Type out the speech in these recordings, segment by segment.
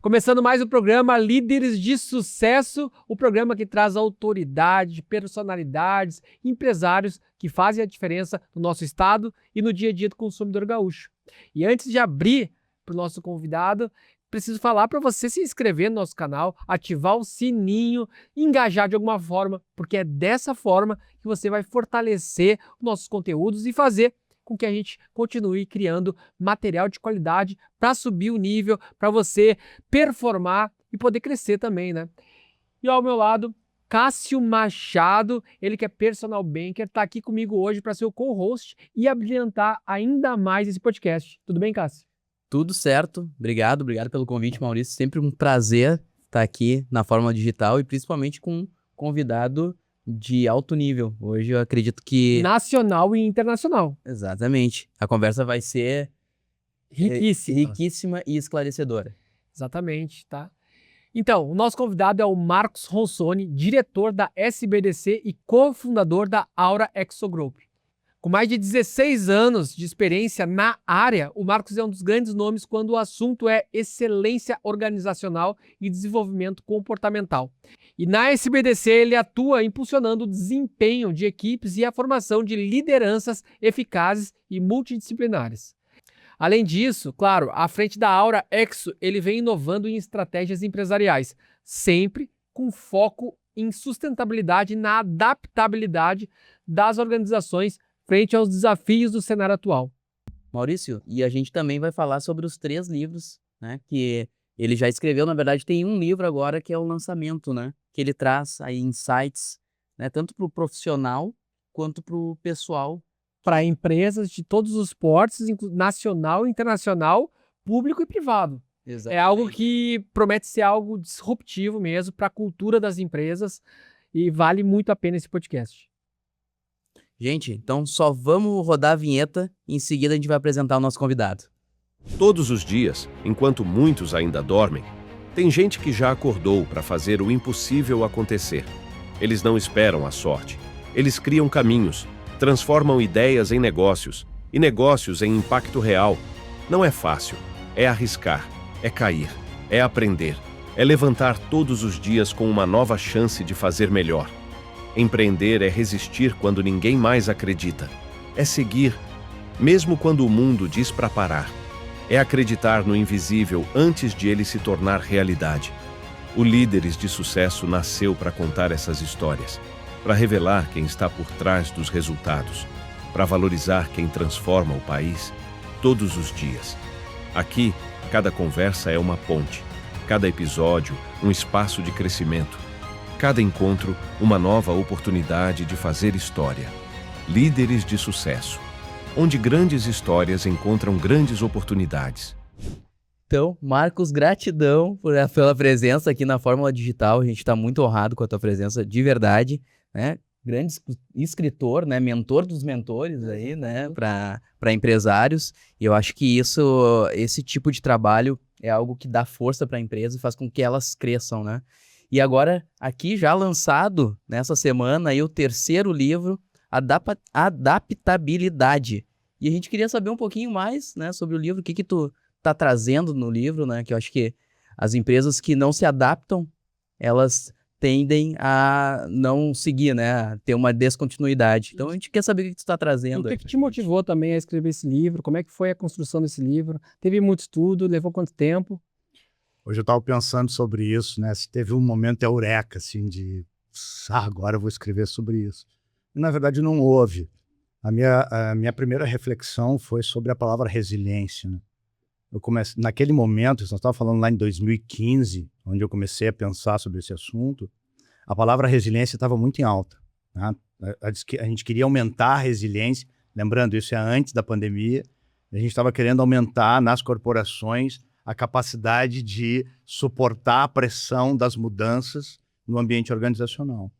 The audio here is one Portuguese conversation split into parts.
Começando mais o programa Líderes de Sucesso, o programa que traz autoridade, personalidades, empresários que fazem a diferença no nosso estado e no dia a dia do consumidor gaúcho. E antes de abrir para o nosso convidado, preciso falar para você se inscrever no nosso canal, ativar o sininho, engajar de alguma forma, porque é dessa forma que você vai fortalecer os nossos conteúdos e fazer com que a gente continue criando material de qualidade para subir o nível, para você performar e poder crescer também, né? E ao meu lado, Cássio Machado, ele que é personal banker, está aqui comigo hoje para ser o co-host e abrilhantar ainda mais esse podcast. Tudo bem, Cássio? Tudo certo, obrigado pelo convite, Maurício. Sempre um prazer estar aqui na Fórmula Digital e principalmente com um convidado de alto nível. Hoje eu acredito que... Nacional e internacional. Exatamente. A conversa vai ser riquíssima e esclarecedora. Exatamente, tá? Então, o nosso convidado é o Marcos Ronsoni, diretor da SBDC e cofundador da Aura Exogroup. Com mais de 16 anos de experiência na área, o Marcos é um dos grandes nomes quando o assunto é excelência organizacional e desenvolvimento comportamental. E na SBDC ele atua impulsionando o desempenho de equipes e a formação de lideranças eficazes e multidisciplinares. Além disso, claro, à frente da Aura Exo, ele vem inovando em estratégias empresariais, sempre com foco em sustentabilidade e na adaptabilidade das organizações frente aos desafios do cenário atual. Maurício, e a gente também vai falar sobre os 3 livros, né, que ele já escreveu. Na verdade, tem um livro agora que é o lançamento, né, que ele traz aí insights, né, tanto para o profissional quanto para o pessoal. Para empresas de todos os portes, nacional, internacional, público e privado. Exatamente. É algo que promete ser algo disruptivo mesmo para a cultura das empresas e vale muito a pena esse podcast. Gente, então só vamos rodar a vinheta e em seguida a gente vai apresentar o nosso convidado. Todos os dias, enquanto muitos ainda dormem, tem gente que já acordou para fazer o impossível acontecer. Eles não esperam a sorte. Eles criam caminhos, transformam ideias em negócios e negócios em impacto real. Não é fácil. É arriscar, é cair, é aprender, é levantar todos os dias com uma nova chance de fazer melhor. Empreender é resistir quando ninguém mais acredita. É seguir, mesmo quando o mundo diz para parar. É acreditar no invisível antes de ele se tornar realidade. O Líderes de Sucesso nasceu para contar essas histórias, para revelar quem está por trás dos resultados, para valorizar quem transforma o país todos os dias. Aqui, cada conversa é uma ponte, cada episódio, um espaço de crescimento. Cada encontro, uma nova oportunidade de fazer história. Líderes de Sucesso, onde grandes histórias encontram grandes oportunidades. Então, Marcos, gratidão pela presença aqui na Fórmula Digital. A gente está muito honrado com a tua presença, de verdade, né? Grande escritor, né? Mentor dos mentores aí, né? Para empresários. E eu acho que esse tipo de trabalho é algo que dá força para a empresa e faz com que elas cresçam, né? E agora, aqui já lançado nessa semana, aí o 3º livro, Adaptabilidade. E a gente queria saber um pouquinho mais, né, sobre o livro, o que tu tá trazendo no livro, né, que eu acho que as empresas que não se adaptam, elas tendem a não seguir, né, a ter uma descontinuidade. Então a gente quer saber o que tu tá trazendo. O que te motivou também a escrever esse livro? Como é que foi a construção desse livro? Teve muito estudo? Levou quanto tempo? Hoje eu estava pensando sobre isso, né? Se teve um momento eureka, assim, de agora eu vou escrever sobre isso. E, na verdade, não houve. A minha primeira reflexão foi sobre a palavra resiliência, né? Naquele momento, nós estávamos falando lá em 2015, onde eu comecei a pensar sobre esse assunto, a palavra resiliência estava muito em alta, né? A gente queria aumentar a resiliência, lembrando, isso é antes da pandemia, a gente estava querendo aumentar nas corporações a capacidade de suportar a pressão das mudanças no ambiente organizacional.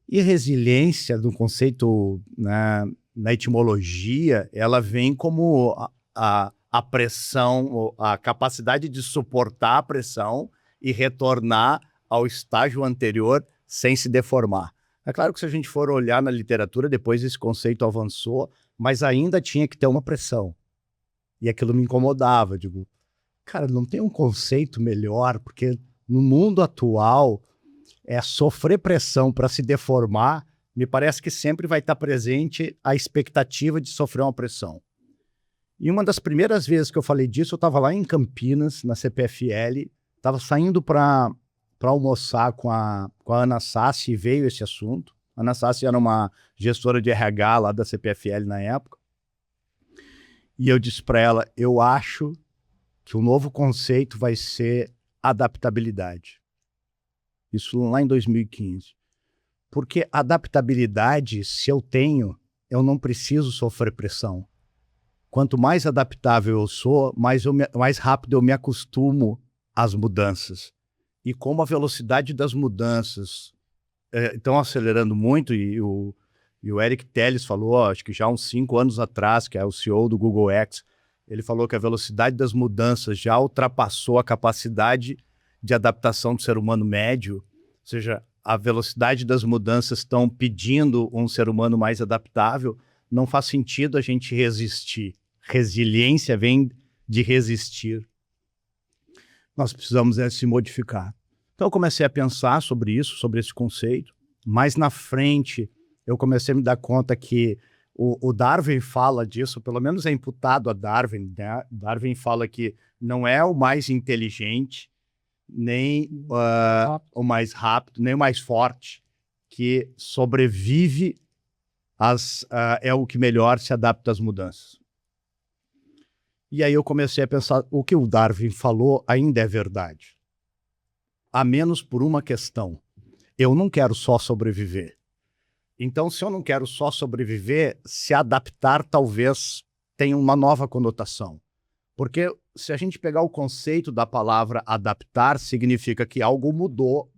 E resiliência, do conceito, né, na etimologia, ela vem como a pressão, a capacidade de suportar a pressão e retornar ao estágio anterior sem se deformar. É claro que se a gente for olhar na literatura, depois esse conceito avançou, mas ainda tinha que ter uma pressão. E aquilo me incomodava, digo, Cara, não tem um conceito melhor, porque no mundo atual, sofrer pressão para se deformar, me parece que sempre vai estar presente a expectativa de sofrer uma pressão. E uma das primeiras vezes que eu falei disso, eu estava lá em Campinas, na CPFL, estava saindo para almoçar com a Ana Sassi, e veio esse assunto. A Ana Sassi era uma gestora de RH lá da CPFL na época. E eu disse para ela, eu acho que o novo conceito vai ser adaptabilidade. Isso lá em 2015. Porque adaptabilidade, se eu tenho, eu não preciso sofrer pressão. Quanto mais adaptável eu sou, mais rápido eu me acostumo às mudanças. E como a velocidade das mudanças estão acelerando muito, e o Eric Telles falou, acho que já uns 5 anos atrás, que é o CEO do Google X, ele falou que a velocidade das mudanças já ultrapassou a capacidade de adaptação do ser humano médio, ou seja, a velocidade das mudanças estão pedindo um ser humano mais adaptável, não faz sentido a gente resistir. Resiliência vem de resistir. Nós precisamos se modificar. Então eu comecei a pensar sobre isso, sobre esse conceito. Mais na frente, eu comecei a me dar conta que o Darwin fala disso, pelo menos é imputado a Darwin, né? Darwin fala que não é o mais inteligente, nem o mais rápido, nem o mais forte, que sobrevive, é o que melhor se adapta às mudanças. E aí eu comecei a pensar, o que o Darwin falou ainda é verdade. A menos por uma questão. Eu não quero só sobreviver. Então, se eu não quero só sobreviver, se adaptar talvez tenha uma nova conotação. Porque se a gente pegar o conceito da palavra adaptar, significa que algo mudou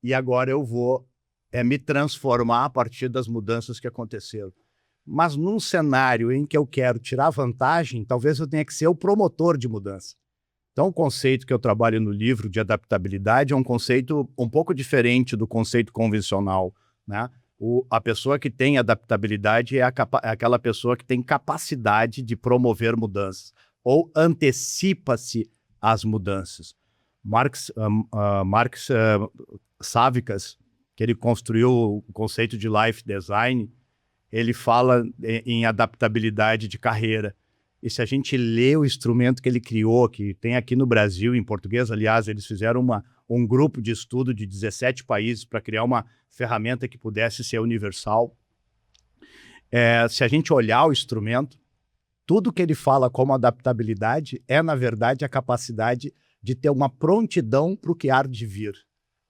e agora eu vou me transformar a partir das mudanças que aconteceram. Mas num cenário em que eu quero tirar vantagem, talvez eu tenha que ser o promotor de mudança. Então, o conceito que eu trabalho no livro de adaptabilidade é um conceito um pouco diferente do conceito convencional, né? A pessoa que tem adaptabilidade é aquela pessoa que tem capacidade de promover mudanças ou antecipa-se às mudanças. Marx Savikas, que ele construiu o conceito de life design, ele fala em adaptabilidade de carreira. E se a gente lê o instrumento que ele criou, que tem aqui no Brasil, em português, aliás, eles fizeram um grupo de estudo de 17 países para criar uma ferramenta que pudesse ser universal. Se a gente olhar o instrumento, tudo que ele fala como adaptabilidade é, na verdade, a capacidade de ter uma prontidão para o que há de vir.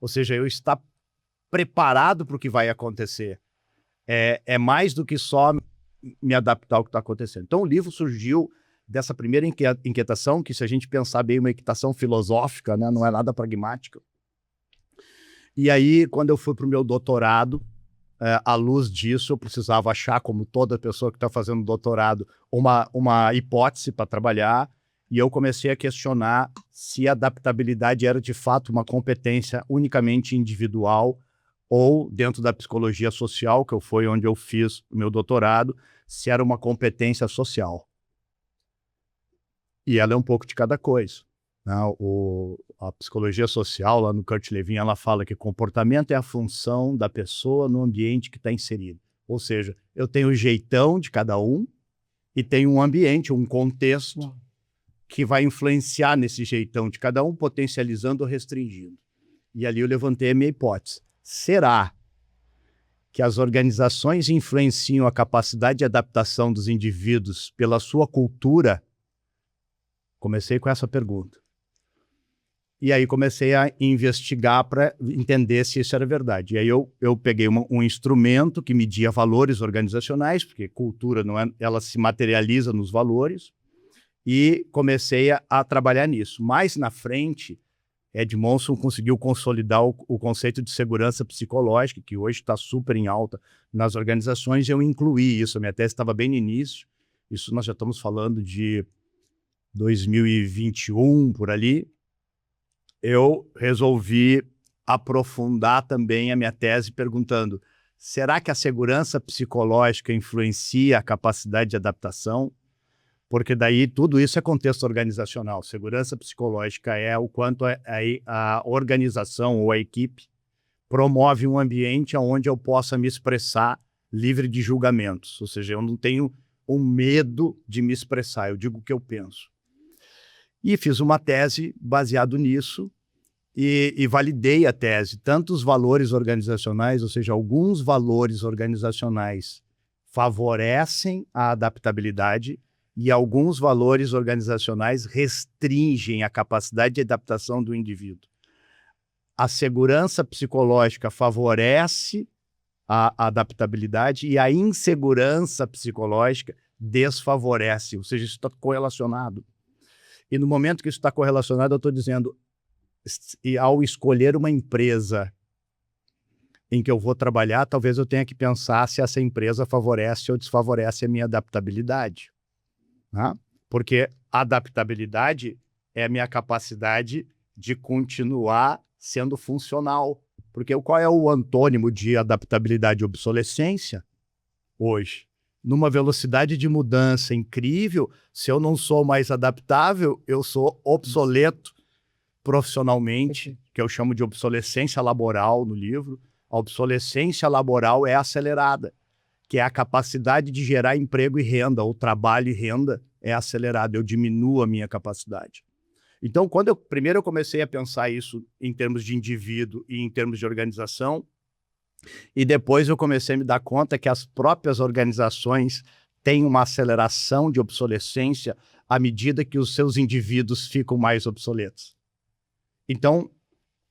Ou seja, eu estar preparado para o que vai acontecer. É mais do que só me adaptar ao que está acontecendo. Então, o livro surgiu dessa primeira inquietação, que se a gente pensar bem, uma inquietação filosófica, né, não é nada pragmática. E aí, quando eu fui para o meu doutorado, à luz disso, eu precisava achar, como toda pessoa que está fazendo doutorado, uma hipótese para trabalhar, e eu comecei a questionar se a adaptabilidade era, de fato, uma competência unicamente individual, ou dentro da psicologia social, que foi onde eu fiz o meu doutorado, se era uma competência social. E ela é um pouco de cada coisa, né? A psicologia social, lá no Kurt Lewin, ela fala que comportamento é a função da pessoa no ambiente que está inserido. Ou seja, eu tenho o jeitão de cada um e tenho um ambiente, um contexto que vai influenciar nesse jeitão de cada um, potencializando ou restringindo. E ali eu levantei a minha hipótese. Será que as organizações influenciam a capacidade de adaptação dos indivíduos pela sua cultura? Comecei com essa pergunta. E aí comecei a investigar para entender se isso era verdade. E aí eu peguei um instrumento que media valores organizacionais, porque cultura não ela se materializa nos valores, e comecei a trabalhar nisso. Mais na frente, Edmondson conseguiu consolidar o conceito de segurança psicológica, que hoje está super em alta nas organizações, e eu incluí isso. A minha tese estava bem no início, isso nós já estamos falando de 2021, por ali. Eu resolvi aprofundar também a minha tese perguntando, será que a segurança psicológica influencia a capacidade de adaptação? Porque daí tudo isso é contexto organizacional. Segurança psicológica é o quanto a organização ou a equipe promove um ambiente onde eu possa me expressar livre de julgamentos. Ou seja, eu não tenho um medo de me expressar, eu digo o que eu penso. E fiz uma tese baseado nisso e validei a tese. Tanto os valores organizacionais, ou seja, alguns valores organizacionais favorecem a adaptabilidade e alguns valores organizacionais restringem a capacidade de adaptação do indivíduo. A segurança psicológica favorece a adaptabilidade e a insegurança psicológica desfavorece, ou seja, isso está correlacionado. E no momento que isso está correlacionado, eu estou dizendo, e ao escolher uma empresa em que eu vou trabalhar, talvez eu tenha que pensar se essa empresa favorece ou desfavorece a minha adaptabilidade. Né? Porque adaptabilidade é a minha capacidade de continuar sendo funcional. Porque qual é o antônimo de adaptabilidade e obsolescência hoje? Numa velocidade de mudança incrível, se eu não sou mais adaptável, eu sou obsoleto profissionalmente, que eu chamo de obsolescência laboral no livro. A obsolescência laboral é acelerada, que é a capacidade de gerar emprego e renda, ou trabalho e renda é acelerada, eu diminuo a minha capacidade. Então, primeiro eu comecei a pensar isso em termos de indivíduo e em termos de organização, e depois eu comecei a me dar conta que as próprias organizações têm uma aceleração de obsolescência à medida que os seus indivíduos ficam mais obsoletos. Então,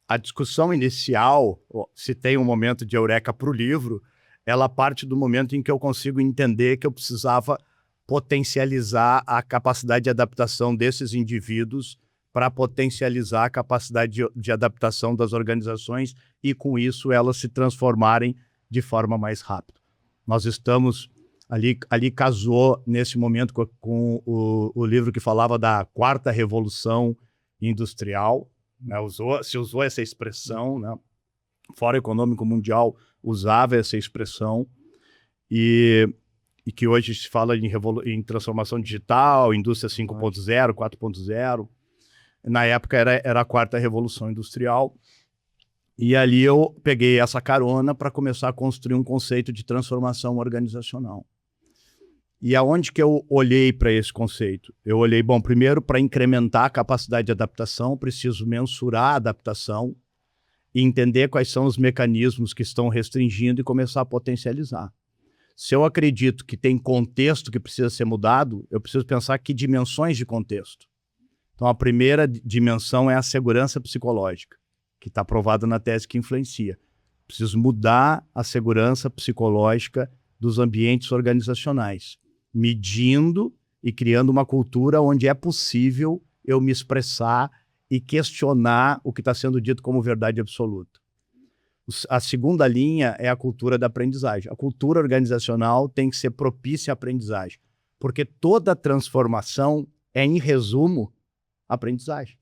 a discussão inicial, se tem um momento de eureka para o livro, ela parte do momento em que eu consigo entender que eu precisava potencializar a capacidade de adaptação desses indivíduos para potencializar a capacidade de adaptação das organizações e, com isso, elas se transformarem de forma mais rápida. Nós estamos... Ali casou, nesse momento, com o livro que falava da quarta revolução industrial, né? Se usou essa expressão, né? O Fórum Econômico Mundial usava essa expressão, e que hoje se fala em transformação digital, indústria 5.0, 4.0. Na época era a quarta revolução industrial, e ali eu peguei essa carona para começar a construir um conceito de transformação organizacional. E aonde que eu olhei para esse conceito? Eu olhei, bom, primeiro, para incrementar a capacidade de adaptação, preciso mensurar a adaptação e entender quais são os mecanismos que estão restringindo e começar a potencializar. Se eu acredito que tem contexto que precisa ser mudado, eu preciso pensar que dimensões de contexto. Então, a primeira dimensão é a segurança psicológica, que está provada na tese que influencia. Preciso mudar a segurança psicológica dos ambientes organizacionais, medindo e criando uma cultura onde é possível eu me expressar e questionar o que está sendo dito como verdade absoluta. A segunda linha é a cultura da aprendizagem. A cultura organizacional tem que ser propícia à aprendizagem, porque toda transformação é, em resumo, aprendizagem.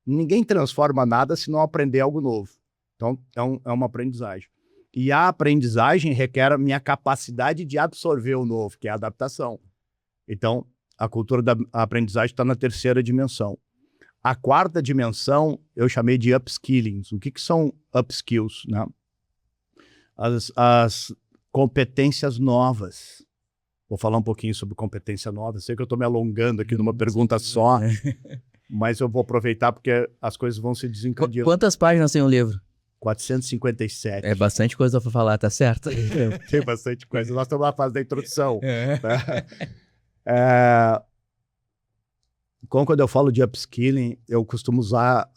Ninguém transforma nada se não aprender algo novo. Então, é uma aprendizagem. E a aprendizagem requer a minha capacidade de absorver o novo, que é a adaptação. Então, a cultura da aprendizagem está na terceira dimensão. A quarta dimensão eu chamei de upskilling. O que são upskills? Né? As competências novas. Vou falar um pouquinho sobre competência nova. Sei que eu estou me alongando aqui numa pergunta só, mas eu vou aproveitar porque as coisas vão se desencadeando. Quantas páginas tem o livro? 457. É bastante coisa para falar, tá certo? Tem bastante coisa. Nós estamos na fase da introdução. Tá? Quando eu falo de upskilling, eu costumo usar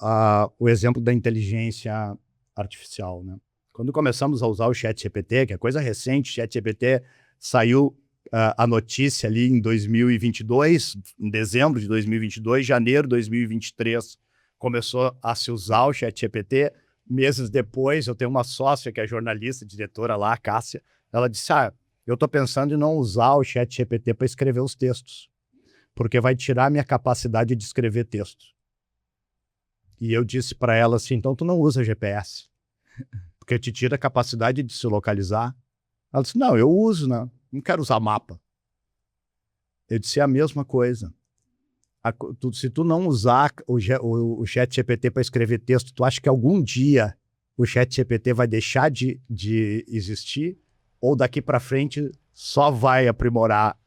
o exemplo da inteligência artificial. Né? Quando começamos a usar o ChatGPT, que é coisa recente, o ChatGPT saiu a notícia ali em 2022, em dezembro de 2022, janeiro de 2023, começou a se usar o ChatGPT. Meses depois, eu tenho uma sócia que é jornalista, diretora lá, a Cássia, ela disse, eu estou pensando em não usar o ChatGPT para escrever os textos, porque vai tirar a minha capacidade de escrever textos. E eu disse para ela assim, então tu não usa GPS, porque te tira a capacidade de se localizar. Ela disse, não, eu uso, né? Não quero usar mapa. Eu disse a mesma coisa. Se tu não usar o ChatGPT para escrever texto, tu acha que algum dia o ChatGPT vai deixar de existir? Ou daqui para frente só vai aprimorar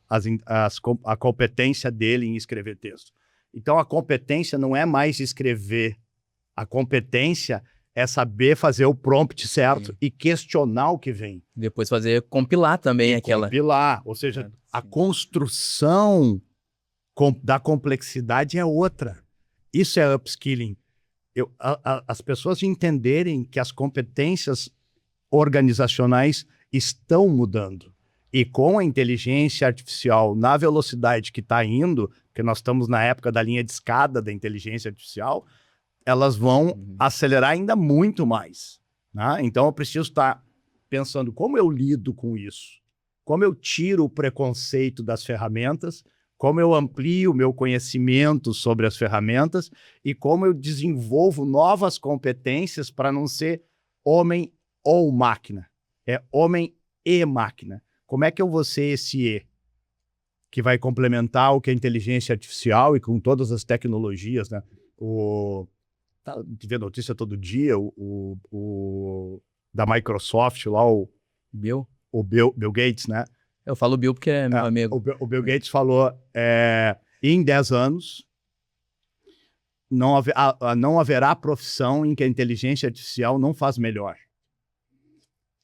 a competência dele em escrever texto? Então, a competência não é mais escrever. A competência é saber fazer o prompt certo e questionar o que vem. Depois compilar também aquela... Compilar, ou seja, a construção da complexidade é outra. Isso é upskilling. As pessoas entenderem que as competências organizacionais estão mudando. E com a inteligência artificial na velocidade que está indo, porque nós estamos na época da linha de escada da inteligência artificial, elas vão acelerar ainda muito mais. Né? Então eu preciso estar pensando como eu lido com isso, como eu tiro o preconceito das ferramentas, como eu amplio o meu conhecimento sobre as ferramentas e como eu desenvolvo novas competências para não ser homem ou máquina. É homem e máquina. Como é que eu vou ser esse E? Que vai complementar o que é inteligência artificial e com todas as tecnologias, né? Vê notícia todo dia, da Microsoft lá, o Bill Gates, né? Eu falo Bill porque é meu amigo. O Bill Gates falou, em 10 anos, não haverá profissão em que a inteligência artificial não faz melhor.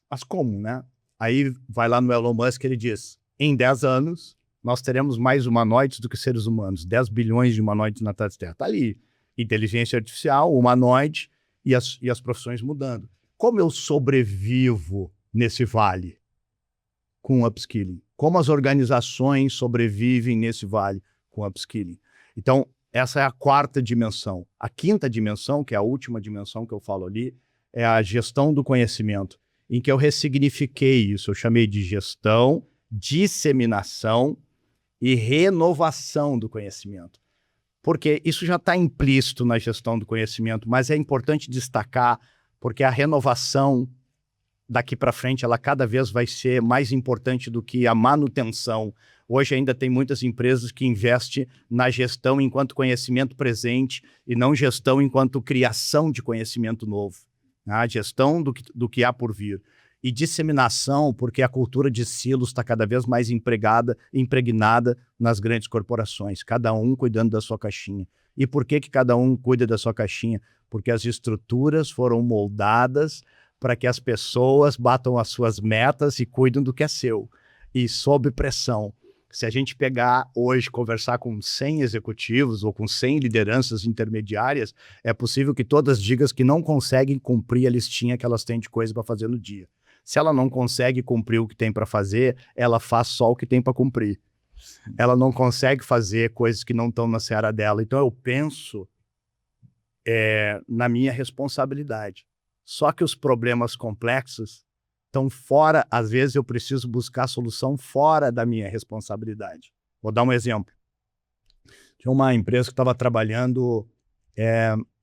Mas como, né? Aí vai lá no Elon Musk, ele diz, em 10 anos, nós teremos mais humanoides do que seres humanos. 10 bilhões de humanoides na Terra. Está ali. Inteligência artificial, humanoide e as profissões mudando. Como eu sobrevivo nesse vale? Com upskilling. Como as organizações sobrevivem nesse vale com upskilling? Então, essa é a quarta dimensão. A quinta dimensão, que é a última dimensão que eu falo ali, é a gestão do conhecimento, em que eu ressignifiquei isso. Eu chamei de gestão, disseminação e renovação do conhecimento. Porque isso já está implícito na gestão do conhecimento, mas é importante destacar, porque a renovação daqui para frente, ela cada vez vai ser mais importante do que a manutenção. Hoje ainda tem muitas empresas que investem na gestão enquanto conhecimento presente e não gestão enquanto criação de conhecimento novo. A gestão do que há por vir. E disseminação, porque a cultura de silos está cada vez mais impregnada nas grandes corporações, cada um cuidando da sua caixinha. E por que cada um cuida da sua caixinha? Porque as estruturas foram moldadas para que as pessoas batam as suas metas e cuidem do que é seu. E sob pressão. Se a gente pegar hoje, conversar com 100 executivos ou com 100 lideranças intermediárias, é possível que todas digam que não conseguem cumprir a listinha que elas têm de coisa para fazer no dia. Se ela não consegue cumprir o que tem para fazer, ela faz só o que tem para cumprir. Ela não consegue fazer coisas que não estão na seara dela. Então eu penso na minha responsabilidade. Só que os problemas complexos estão fora, às vezes eu preciso buscar solução fora da minha responsabilidade. Vou dar um exemplo. Tinha uma empresa que estava trabalhando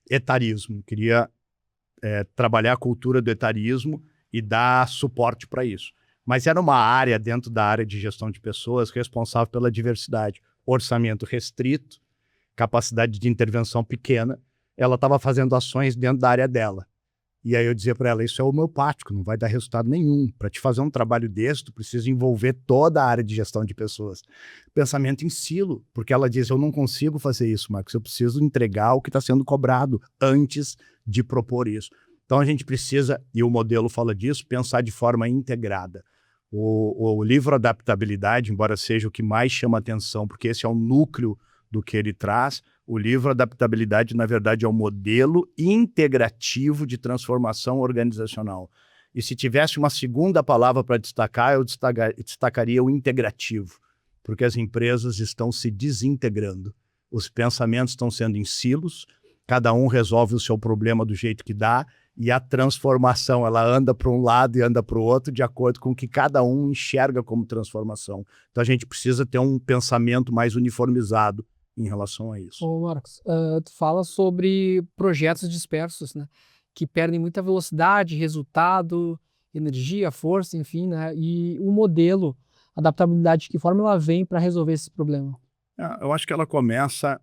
etarismo, queria trabalhar a cultura do etarismo e dar suporte para isso. Mas era uma área dentro da área de gestão de pessoas responsável pela diversidade. Orçamento restrito, capacidade de intervenção pequena, ela estava fazendo ações dentro da área dela. E aí eu dizia para ela, isso é homeopático, não vai dar resultado nenhum. Para te fazer um trabalho desse, tu precisa envolver toda a área de gestão de pessoas. Pensamento em silo, porque ela diz, eu não consigo fazer isso, Marcos, eu preciso entregar o que está sendo cobrado antes de propor isso. Então a gente precisa, e o modelo fala disso, pensar de forma integrada. O livro Adaptabilidade, embora seja o que mais chama atenção, porque esse é o núcleo do que ele traz, o livro Adaptabilidade, na verdade, é um modelo integrativo de transformação organizacional. E se tivesse uma segunda palavra para destacar, eu destacaria o integrativo, porque as empresas estão se desintegrando. Os pensamentos estão sendo em silos, cada um resolve o seu problema do jeito que dá, e a transformação, ela anda para um lado e anda para o outro, de acordo com o que cada um enxerga como transformação. Então a gente precisa ter um pensamento mais uniformizado em relação a isso. Ô Marcos, tu fala sobre projetos dispersos, né? Que perdem muita velocidade, resultado, energia, força, enfim, né? E o modelo adaptabilidade, de que forma ela vem para resolver esse problema? Eu acho que ela começa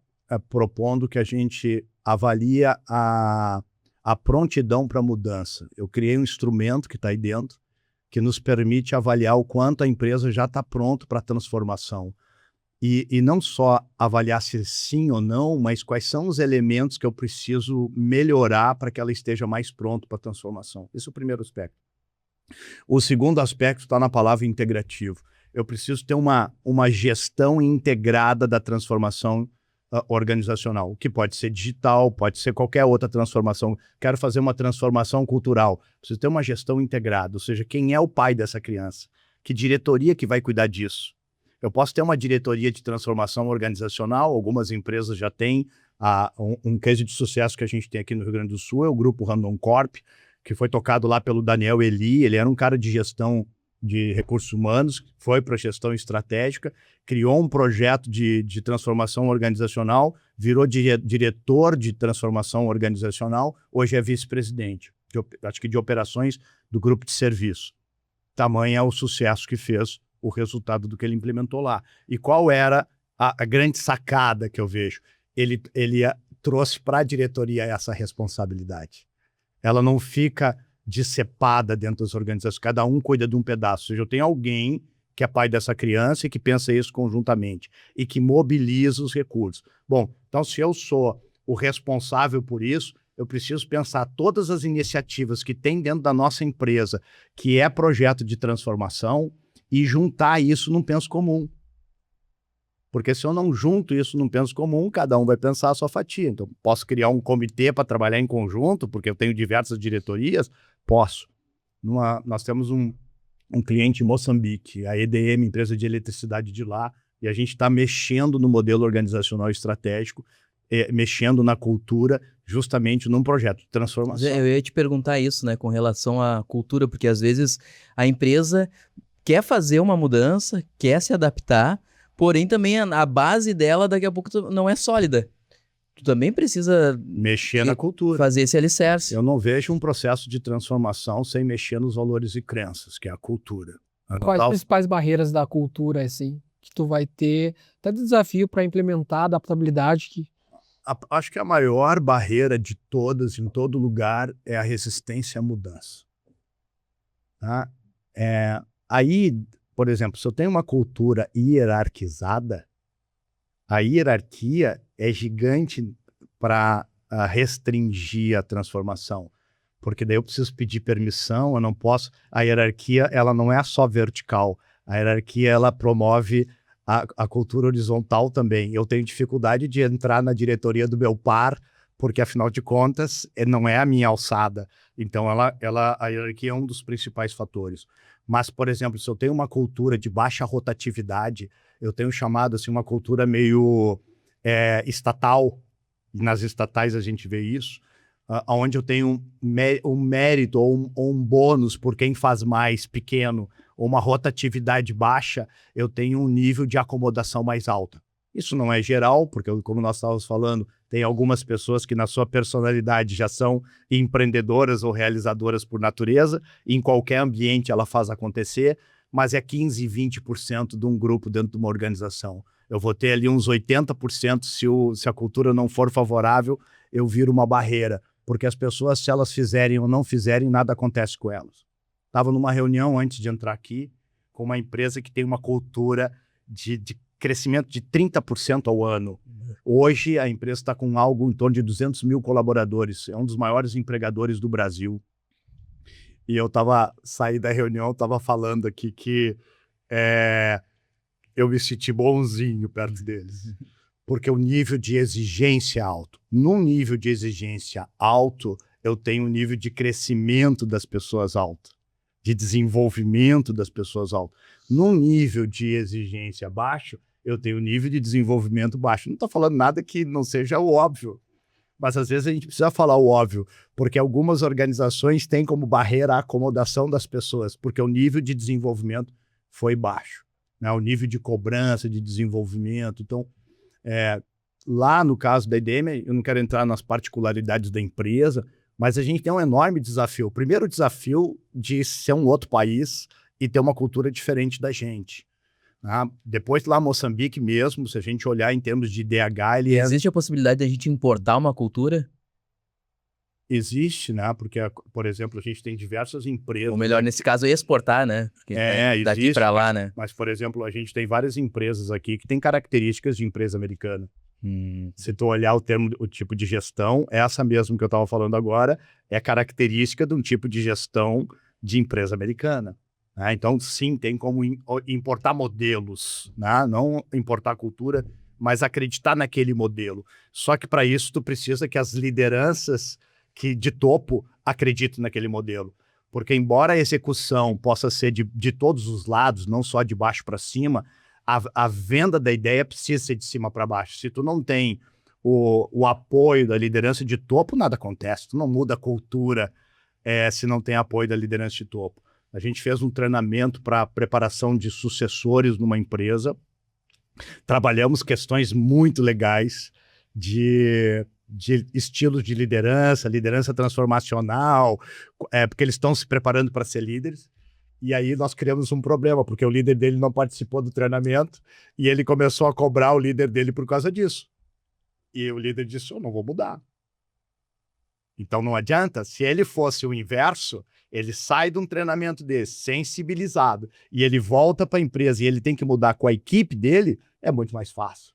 propondo que a gente avalia a prontidão para a mudança. Eu criei um instrumento que está aí dentro, que nos permite avaliar o quanto a empresa já está pronta para a transformação. E não só avaliar se sim ou não, mas quais são os elementos que eu preciso melhorar para que ela esteja mais pronta para a transformação. Esse é o primeiro aspecto. O segundo aspecto está na palavra integrativo. Eu preciso ter uma gestão integrada da transformação organizacional, que pode ser digital, pode ser qualquer outra transformação. Quero fazer uma transformação cultural. Preciso ter uma gestão integrada, ou seja, quem é o pai dessa criança? Que diretoria que vai cuidar disso? Eu posso ter uma diretoria de transformação organizacional, algumas empresas já têm. Um case de sucesso que a gente tem aqui no Rio Grande do Sul é o grupo Randon Corp, que foi tocado lá pelo Daniel Eli. Ele era um cara de gestão de recursos humanos, foi para a gestão estratégica, criou um projeto de transformação organizacional, virou diretor de transformação organizacional, hoje é vice-presidente, acho que de operações do grupo de serviço. Tamanho é o sucesso que fez o resultado do que ele implementou lá. E qual era a grande sacada que eu vejo? Ele trouxe para a diretoria essa responsabilidade. Ela não fica dissepada dentro das organizações, cada um cuida de um pedaço. Ou seja, eu tenho alguém que é pai dessa criança e que pensa isso conjuntamente e que mobiliza os recursos. Bom, então se eu sou o responsável por isso, eu preciso pensar todas as iniciativas que tem dentro da nossa empresa, que é projeto de transformação, e juntar isso num penso comum. Porque se eu não junto isso num penso comum, cada um vai pensar a sua fatia. Então, posso criar um comitê para trabalhar em conjunto, porque eu tenho diversas diretorias? Posso. Nós temos um cliente em Moçambique, a EDM, empresa de eletricidade de lá, e a gente está mexendo no modelo organizacional estratégico, mexendo na cultura, justamente num projeto de transformação. Eu ia te perguntar isso, né, com relação à cultura, porque às vezes a empresa quer fazer uma mudança, quer se adaptar, porém também a base dela daqui a pouco não é sólida. Tu também precisa mexer na cultura. Fazer esse alicerce. Eu não vejo um processo de transformação sem mexer nos valores e crenças, que é a cultura. Quais as principais barreiras da cultura, assim, que tu vai ter, até desafio para implementar a adaptabilidade? Acho que a maior barreira de todas, em todo lugar, é a resistência à mudança. Tá? Aí, por exemplo, se eu tenho uma cultura hierarquizada, a hierarquia é gigante para restringir a transformação, porque daí eu preciso pedir permissão, eu não posso... A hierarquia, ela não é só vertical, a hierarquia, ela promove a cultura horizontal também. Eu tenho dificuldade de entrar na diretoria do meu par, porque, afinal de contas, não é a minha alçada. Então, a hierarquia é um dos principais fatores. Mas, por exemplo, se eu tenho uma cultura de baixa rotatividade, eu tenho chamado assim, uma cultura meio estatal, e nas estatais a gente vê isso, onde eu tenho um mérito ou um bônus por quem faz mais pequeno, ou uma rotatividade baixa, eu tenho um nível de acomodação mais alta. Isso não é geral, porque, como nós estávamos falando, tem algumas pessoas que na sua personalidade já são empreendedoras ou realizadoras por natureza, e em qualquer ambiente ela faz acontecer, mas é 15%, 20% de um grupo dentro de uma organização. Eu vou ter ali uns 80% se a cultura não for favorável, eu viro uma barreira, porque as pessoas, se elas fizerem ou não fizerem, nada acontece com elas. Estava numa reunião antes de entrar aqui, com uma empresa que tem uma cultura de crescimento de 30% ao ano. Hoje, a empresa está com algo em torno de 200 mil colaboradores. É um dos maiores empregadores do Brasil. E eu saí da reunião, estava falando aqui que eu me senti bonzinho perto deles. Porque o nível de exigência é alto. Num nível de exigência alto, eu tenho um nível de crescimento das pessoas alto, de desenvolvimento das pessoas alto. Num nível de exigência baixo, eu tenho um nível de desenvolvimento baixo. Não estou falando nada que não seja o óbvio, mas às vezes a gente precisa falar o óbvio, porque algumas organizações têm como barreira a acomodação das pessoas, porque o nível de desenvolvimento foi baixo, né? O nível de cobrança, de desenvolvimento. Então, lá no caso da EDM, eu não quero entrar nas particularidades da empresa, mas a gente tem um enorme desafio. O primeiro desafio de ser um outro país e ter uma cultura diferente da gente. Né? Depois lá Moçambique mesmo, se a gente olhar em termos de IDH, ele Existe a possibilidade de a gente importar uma cultura? existe, né? Porque, por exemplo, a gente tem diversas empresas. Ou melhor, nesse caso, exportar, né? Porque daqui existe, para lá, né? Mas, por exemplo, a gente tem várias empresas aqui que têm características de empresa americana. Se tu olhar o tipo de gestão, essa mesmo que eu estava falando agora, é característica de um tipo de gestão de empresa americana. Né? Então, sim, tem como importar modelos, né? Não importar cultura, mas acreditar naquele modelo. Só que para isso tu precisa que as lideranças de topo acreditem naquele modelo. Porque embora a execução possa ser de todos os lados, não só de baixo para cima, a venda da ideia precisa ser de cima para baixo. Se tu não tem o apoio da liderança de topo, nada acontece. Tu não muda a cultura se não tem apoio da liderança de topo. A gente fez um treinamento para preparação de sucessores numa empresa. Trabalhamos questões muito legais de estilos de liderança transformacional, porque eles estão se preparando para ser líderes. E aí nós criamos um problema, porque o líder dele não participou do treinamento e ele começou a cobrar o líder dele por causa disso. E o líder disse, eu não vou mudar. Então não adianta, se ele fosse o inverso, ele sai de um treinamento desse, sensibilizado, e ele volta para a empresa e ele tem que mudar com a equipe dele, é muito mais fácil.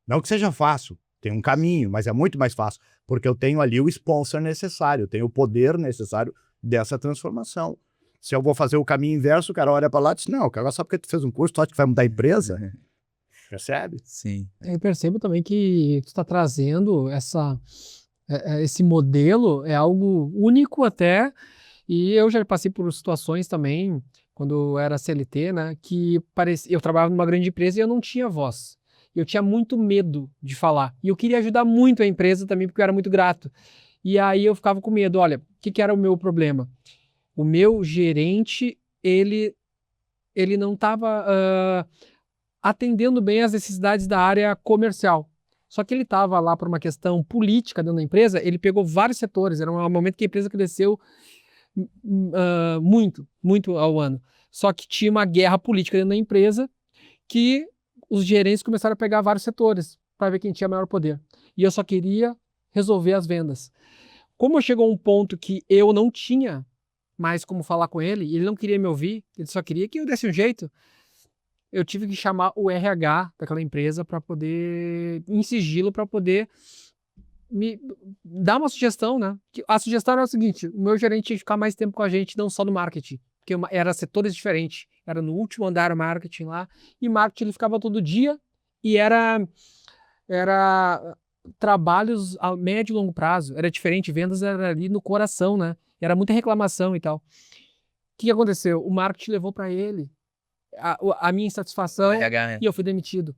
Não que seja fácil, tem um caminho, mas é muito mais fácil, porque eu tenho ali o sponsor necessário, eu tenho o poder necessário dessa transformação. Se eu vou fazer o caminho inverso, o cara olha para lá e diz, não, cara, só porque tu fez um curso, tu acha que vai mudar a empresa? Percebe? Sim. Eu percebo também que tu está trazendo esse modelo, é algo único até, e eu já passei por situações também, quando eu era CLT, né, que eu trabalhava numa grande empresa e eu não tinha voz. Eu tinha muito medo de falar. E eu queria ajudar muito a empresa também, porque eu era muito grato. E aí eu ficava com medo. Olha, o que era o meu problema? O meu gerente, ele não estava atendendo bem as necessidades da área comercial. Só que ele estava lá por uma questão política dentro da empresa, ele pegou vários setores. Era um momento que a empresa cresceu muito ao ano. Só que tinha uma guerra política dentro da empresa que os gerentes começaram a pegar vários setores para ver quem tinha maior poder. E eu só queria resolver as vendas. Como chegou um ponto que eu não tinha mais como falar com ele, e ele não queria me ouvir, ele só queria que eu desse um jeito, eu tive que chamar o RH daquela empresa para poder, em sigilo, para poder me dar uma sugestão, né? A sugestão era o seguinte, o meu gerente tinha que ficar mais tempo com a gente, não só no marketing, porque era setores diferentes, era no último andar marketing lá, e marketing ele ficava todo dia, e era trabalhos a médio e longo prazo, era diferente, vendas era ali no coração, né? Era muita reclamação e tal. O que aconteceu? O marketing levou para ele a minha insatisfação e eu fui demitido.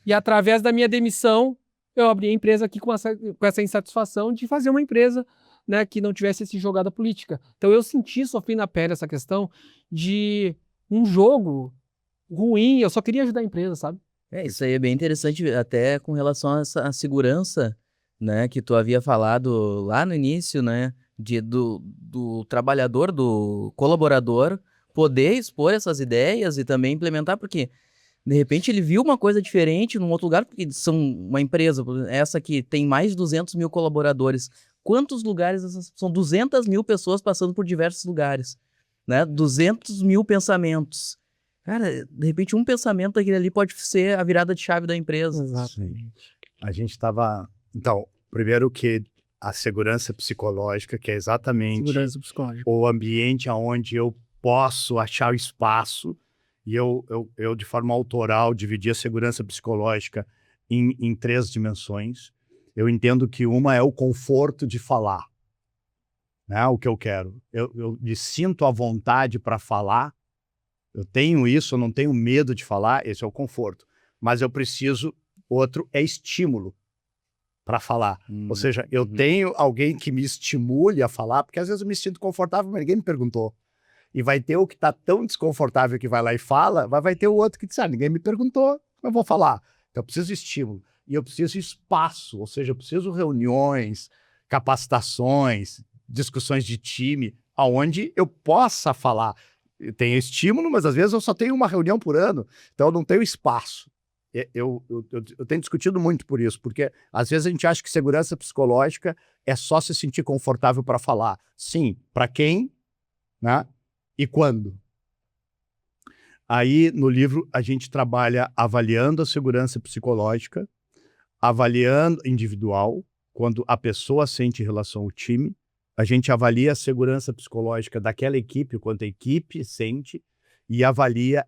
E através da minha demissão, eu abri a empresa aqui com essa insatisfação de fazer uma empresa, né, que não tivesse esse jogada política. Então eu sofri na pele essa questão de um jogo ruim, eu só queria ajudar a empresa, sabe? Isso aí é bem interessante, até com relação a essa segurança, né, que tu havia falado lá no início, né, do trabalhador, do colaborador, poder expor essas ideias e também implementar, porque de repente ele viu uma coisa diferente num outro lugar, porque são uma empresa, essa que tem mais de 200 mil colaboradores. Quantos lugares? São 200 mil pessoas passando por diversos lugares, né? 200 mil pensamentos. Cara, de repente um pensamento daquele ali pode ser a virada de chave da empresa. Exatamente. A gente estava... Então, primeiro que a segurança psicológica, que é exatamente Segurança psicológica. o ambiente onde eu posso achar o espaço, e eu de forma autoral, dividi a segurança psicológica em 3 dimensões. Eu entendo que uma é o conforto de falar, né? O que eu quero. Eu me sinto à vontade para falar, eu tenho isso, eu não tenho medo de falar, esse é o conforto. Mas eu preciso, outro é estímulo para falar. Ou seja, eu tenho alguém que me estimule a falar, porque às vezes eu me sinto confortável, mas ninguém me perguntou. E vai ter o que está tão desconfortável que vai lá e fala, vai ter o outro que diz, ninguém me perguntou, eu vou falar. Então eu preciso de estímulo. E eu preciso de espaço, ou seja, eu preciso de reuniões, capacitações, discussões de time, onde eu possa falar. tenho estímulo, mas às vezes eu só tenho uma reunião por ano, então eu não tenho espaço. Eu tenho discutido muito por isso, porque às vezes a gente acha que segurança psicológica é só se sentir confortável para falar. Sim, para quem, né? E quando? Aí, no livro, a gente trabalha avaliando a segurança psicológica, avaliando individual, quando a pessoa sente em relação ao time, a gente avalia a segurança psicológica daquela equipe, quanto a equipe sente, e avalia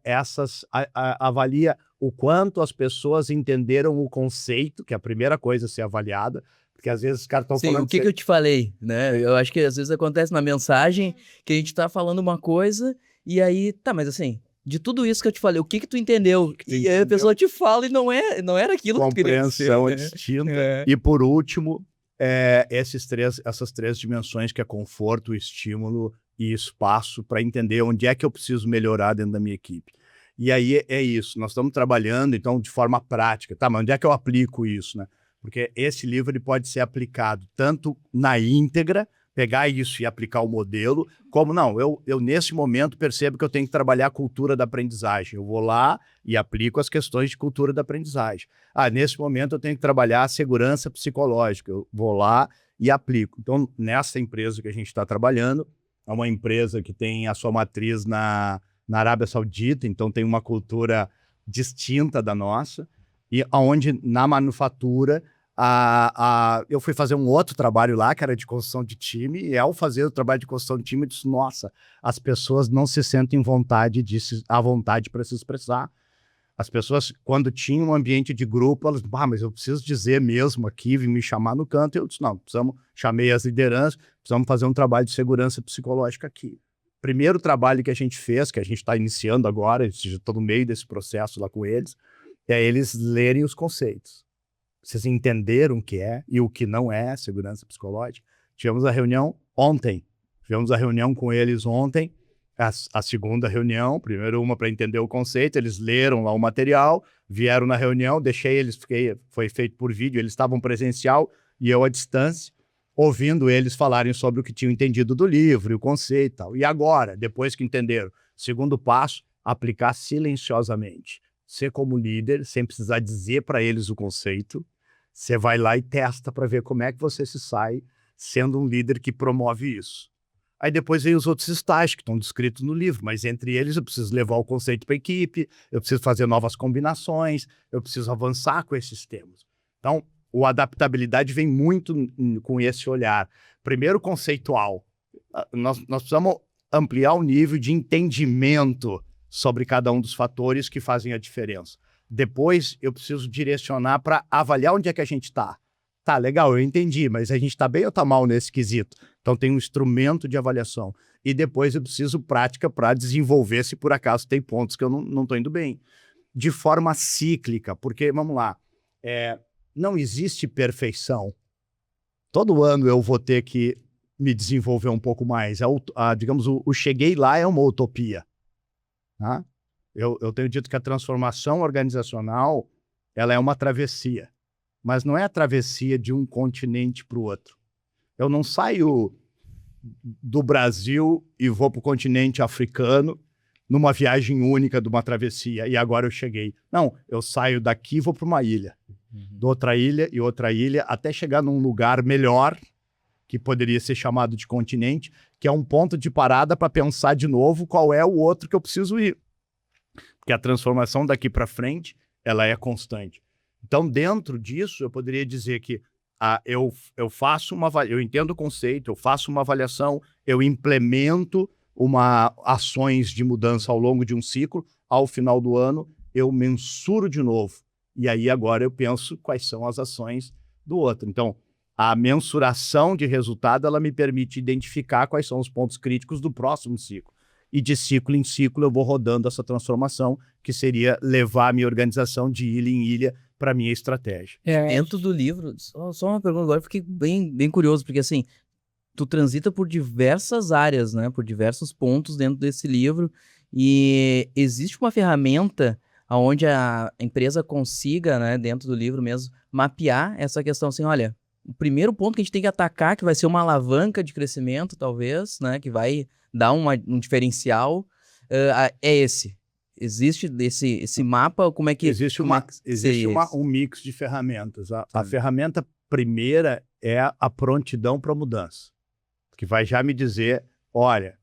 avalia o quanto as pessoas entenderam o conceito, que é a primeira coisa a ser avaliada, porque às vezes os caras estão Sim, falando... o que eu te falei, né? Eu acho que às vezes acontece na mensagem que a gente tá falando uma coisa e aí, tá, mas assim, de tudo isso que eu te falei, o que tu entendeu? que tu E aí a pessoa te fala e não era aquilo que tu queria dizer, Compreensão né? distinta. É. E por último, essas três dimensões, que é conforto, estímulo e espaço, para entender onde é que eu preciso melhorar dentro da minha equipe. E aí é isso, nós estamos trabalhando, então, de forma prática. Tá, mas onde é que eu aplico isso, né? Porque esse livro ele pode ser aplicado tanto na íntegra, pegar isso e aplicar o modelo, como não, eu nesse momento percebo que eu tenho que trabalhar a cultura da aprendizagem. Eu vou lá e aplico as questões de cultura da aprendizagem. Ah, nesse momento eu tenho que trabalhar a segurança psicológica. Eu vou lá e aplico. Então, nessa empresa que a gente está trabalhando, é uma empresa que tem a sua matriz na Arábia Saudita, então tem uma cultura distinta da nossa, e onde na manufatura eu fui fazer um outro trabalho lá, que era de construção de time, e ao fazer o trabalho de construção de time, eu disse, nossa, as pessoas não se sentem à vontade para se expressar. As pessoas, quando tinham um ambiente de grupo, elas, mas eu preciso dizer mesmo aqui, me chamar no canto. Eu disse, não, chamei as lideranças, precisamos fazer um trabalho de segurança psicológica aqui. Primeiro trabalho que a gente fez, que a gente está iniciando agora, já estou no meio desse processo lá com eles, é eles lerem os conceitos. Vocês entenderam o que é e o que não é segurança psicológica? Tivemos a reunião ontem. Tivemos a reunião com eles ontem, a segunda reunião, primeiro uma para entender o conceito, eles leram lá o material, vieram na reunião, deixei eles, foi feito por vídeo, eles estavam presencial e eu à distância, ouvindo eles falarem sobre o que tinham entendido do livro e o conceito e tal. E agora, depois que entenderam, segundo passo, aplicar silenciosamente. Você como líder, sem precisar dizer para eles o conceito, você vai lá e testa para ver como é que você se sai sendo um líder que promove isso. Aí depois vem os outros estágios que estão descritos no livro, mas entre eles eu preciso levar o conceito para a equipe, eu preciso fazer novas combinações, eu preciso avançar com esses temas. Então, a adaptabilidade vem muito com esse olhar. Primeiro, conceitual. Nós precisamos ampliar o nível de entendimento sobre cada um dos fatores que fazem a diferença. Depois, eu preciso direcionar para avaliar onde é que a gente está. Tá, legal, eu entendi, mas a gente está bem ou está mal nesse quesito? Então, tem um instrumento de avaliação. E depois eu preciso prática para desenvolver se por acaso tem pontos que eu não estou indo bem. De forma cíclica, porque, vamos lá, não existe perfeição. Todo ano eu vou ter que me desenvolver um pouco mais. Digamos, o cheguei lá é uma utopia. Tá? Eu tenho dito que a transformação organizacional ela é uma travessia. Mas não é a travessia de um continente para o outro. Eu não saio do Brasil e vou para o continente africano numa viagem única de uma travessia e agora eu cheguei. Não, eu saio daqui e vou para uma ilha. De outra ilha e outra ilha, até chegar num lugar melhor, que poderia ser chamado de continente, que é um ponto de parada para pensar de novo qual é o outro que eu preciso ir. Porque a transformação daqui para frente, ela é constante. Então, dentro disso, eu poderia dizer que eu entendo o conceito, eu faço uma avaliação, eu implemento ações de mudança ao longo de um ciclo, ao final do ano, eu mensuro de novo. E aí, agora, eu penso quais são as ações do outro. Então, a mensuração de resultado, ela me permite identificar quais são os pontos críticos do próximo ciclo. E de ciclo em ciclo, eu vou rodando essa transformação, que seria levar a minha organização de ilha em ilha para a minha estratégia. Dentro do livro, só uma pergunta agora, fiquei bem curioso, porque assim, tu transita por diversas áreas, né, por diversos pontos dentro desse livro, e existe uma ferramenta onde a empresa consiga, né, dentro do livro mesmo, mapear essa questão assim, olha, o primeiro ponto que a gente tem que atacar, que vai ser uma alavanca de crescimento, talvez, né, que vai dar um diferencial, é esse? Existe esse mapa? Como é que Existe seria isso? um mix de ferramentas. A ferramenta primeira é a prontidão para mudança, que vai já me dizer, olha,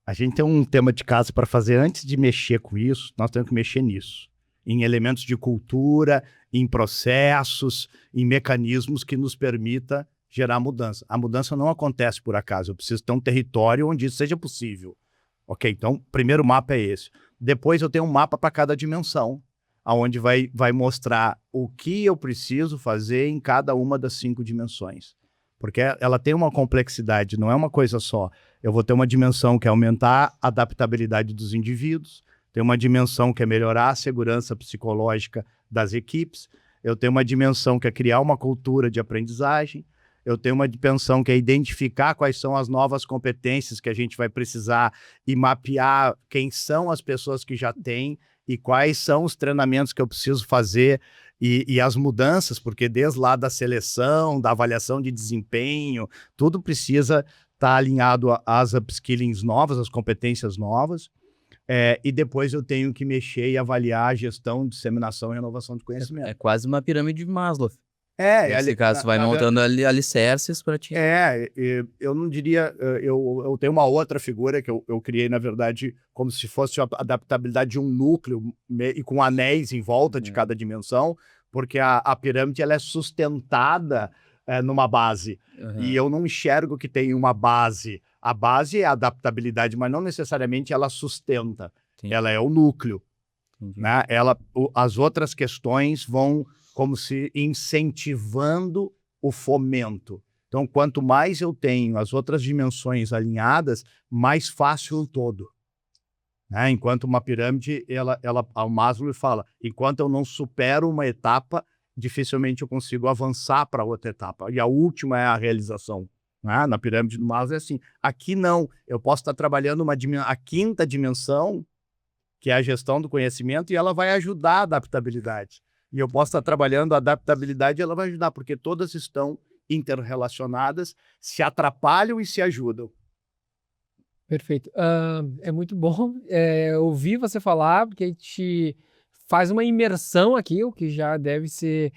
a gente tem um tema de casa para fazer antes de mexer com isso, nós temos que mexer nisso, em elementos de cultura, em processos, em mecanismos que nos permita gerar mudança. A mudança não acontece por acaso, eu preciso ter um território onde isso seja possível. Ok, então, o primeiro mapa é esse. Depois eu tenho um mapa para cada dimensão, onde vai mostrar o que eu preciso fazer em cada uma das 5 dimensões. Porque ela tem uma complexidade, não é uma coisa só. Eu vou ter uma dimensão que é aumentar a adaptabilidade dos indivíduos, tem uma dimensão que é melhorar a segurança psicológica das equipes, eu tenho uma dimensão que é criar uma cultura de aprendizagem, eu tenho uma dimensão que é identificar quais são as novas competências que a gente vai precisar e mapear quem são as pessoas que já têm e quais são os treinamentos que eu preciso fazer e as mudanças, porque desde lá da seleção, da avaliação de desempenho, tudo precisa estar alinhado às upskillings novas, às competências novas. E depois eu tenho que mexer e avaliar a gestão, disseminação e renovação de conhecimento. É quase uma pirâmide de Maslow. Nesse Nesse caso, tu vai montando alicerces para ti. Eu não diria... Eu tenho uma outra figura que eu criei, na verdade, como se fosse a adaptabilidade de um núcleo e com anéis em volta de cada dimensão, porque a pirâmide ela é sustentada numa base. E eu não enxergo que tem uma base. A base é a adaptabilidade, mas não necessariamente ela sustenta. Sim. Ela é o núcleo. Né? As outras questões vão como se incentivando o fomento. Então, quanto mais eu tenho as outras dimensões alinhadas, mais fácil o todo. Né? Enquanto uma pirâmide, o Maslow fala, enquanto eu não supero uma etapa, dificilmente eu consigo avançar para outra etapa. E a última é a realização. Né? Na pirâmide do Maslow é assim. Aqui não. Eu posso estar trabalhando a 5ª dimensão, que é a gestão do conhecimento, e ela vai ajudar a adaptabilidade. E eu posso estar trabalhando a adaptabilidade e ela vai ajudar, porque todas estão interrelacionadas, se atrapalham e se ajudam. Perfeito. É muito bom ouvir você falar, porque a gente faz uma imersão aqui, o que já deve ser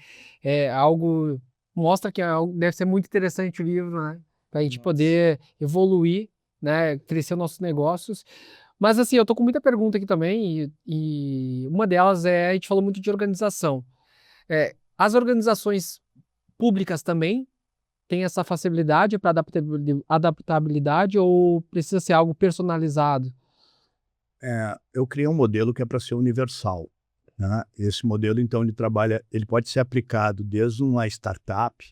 algo... Mostra que deve ser muito interessante o livro, né? Para a gente poder evoluir, né? Crescer nossos negócios. Mas assim, eu tô com muita pergunta aqui também, e uma delas a gente falou muito de organização. As organizações públicas também têm essa facilidade para adaptabilidade ou precisa ser algo personalizado? Eu criei um modelo que é para ser universal. Né? Esse modelo, então, ele pode ser aplicado desde uma startup,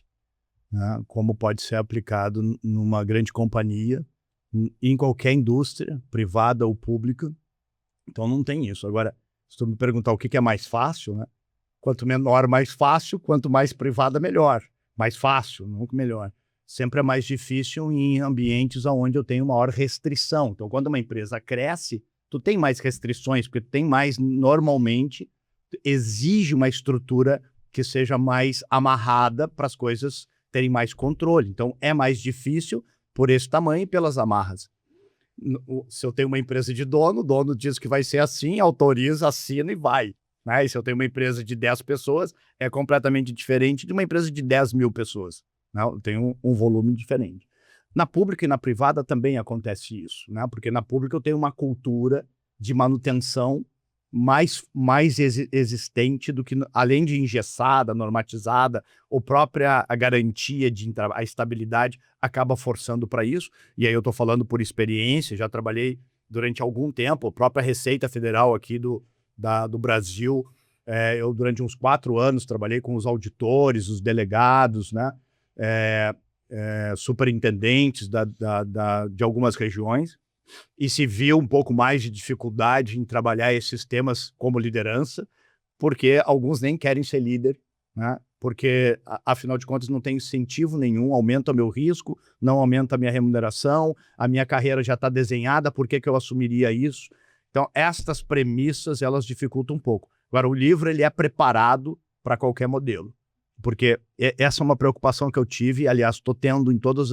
né? Como pode ser aplicado numa grande companhia, em qualquer indústria, privada ou pública. Então não tem isso. Agora, se tu me perguntar o que é mais fácil, né? Quanto menor, mais fácil, quanto mais privada, melhor. Mais fácil, nunca melhor. Sempre é mais difícil em ambientes onde eu tenho maior restrição. Então, quando uma empresa cresce, tu tem mais restrições, porque tu tem mais, normalmente, exige uma estrutura que seja mais amarrada para as coisas terem mais controle. Então, é mais difícil por esse tamanho e pelas amarras. Se eu tenho uma empresa de dono, o dono diz que vai ser assim, autoriza, assina e vai. Né? E se eu tenho uma empresa de 10 pessoas, é completamente diferente de uma empresa de 10 mil pessoas. Né? Eu tenho um volume diferente. Na pública e na privada também acontece isso, né? Porque na pública eu tenho uma cultura de manutenção mais existente do que, além de engessada, normatizada, ou própria a garantia a estabilidade acaba forçando para isso. E aí eu estou falando por experiência, já trabalhei durante algum tempo, a própria Receita Federal aqui do Brasil, eu durante uns 4 anos trabalhei com os auditores, os delegados, né? Superintendentes de algumas regiões, e se viu um pouco mais de dificuldade em trabalhar esses temas como liderança, porque alguns nem querem ser líder, né? Porque, afinal de contas, não tem incentivo nenhum, aumenta o meu risco, não aumenta a minha remuneração, a minha carreira já está desenhada, por que eu assumiria isso? Então, estas premissas, elas dificultam um pouco. Agora, o livro ele é preparado para qualquer modelo, porque essa é uma preocupação que eu tive, aliás, estou tendo em todos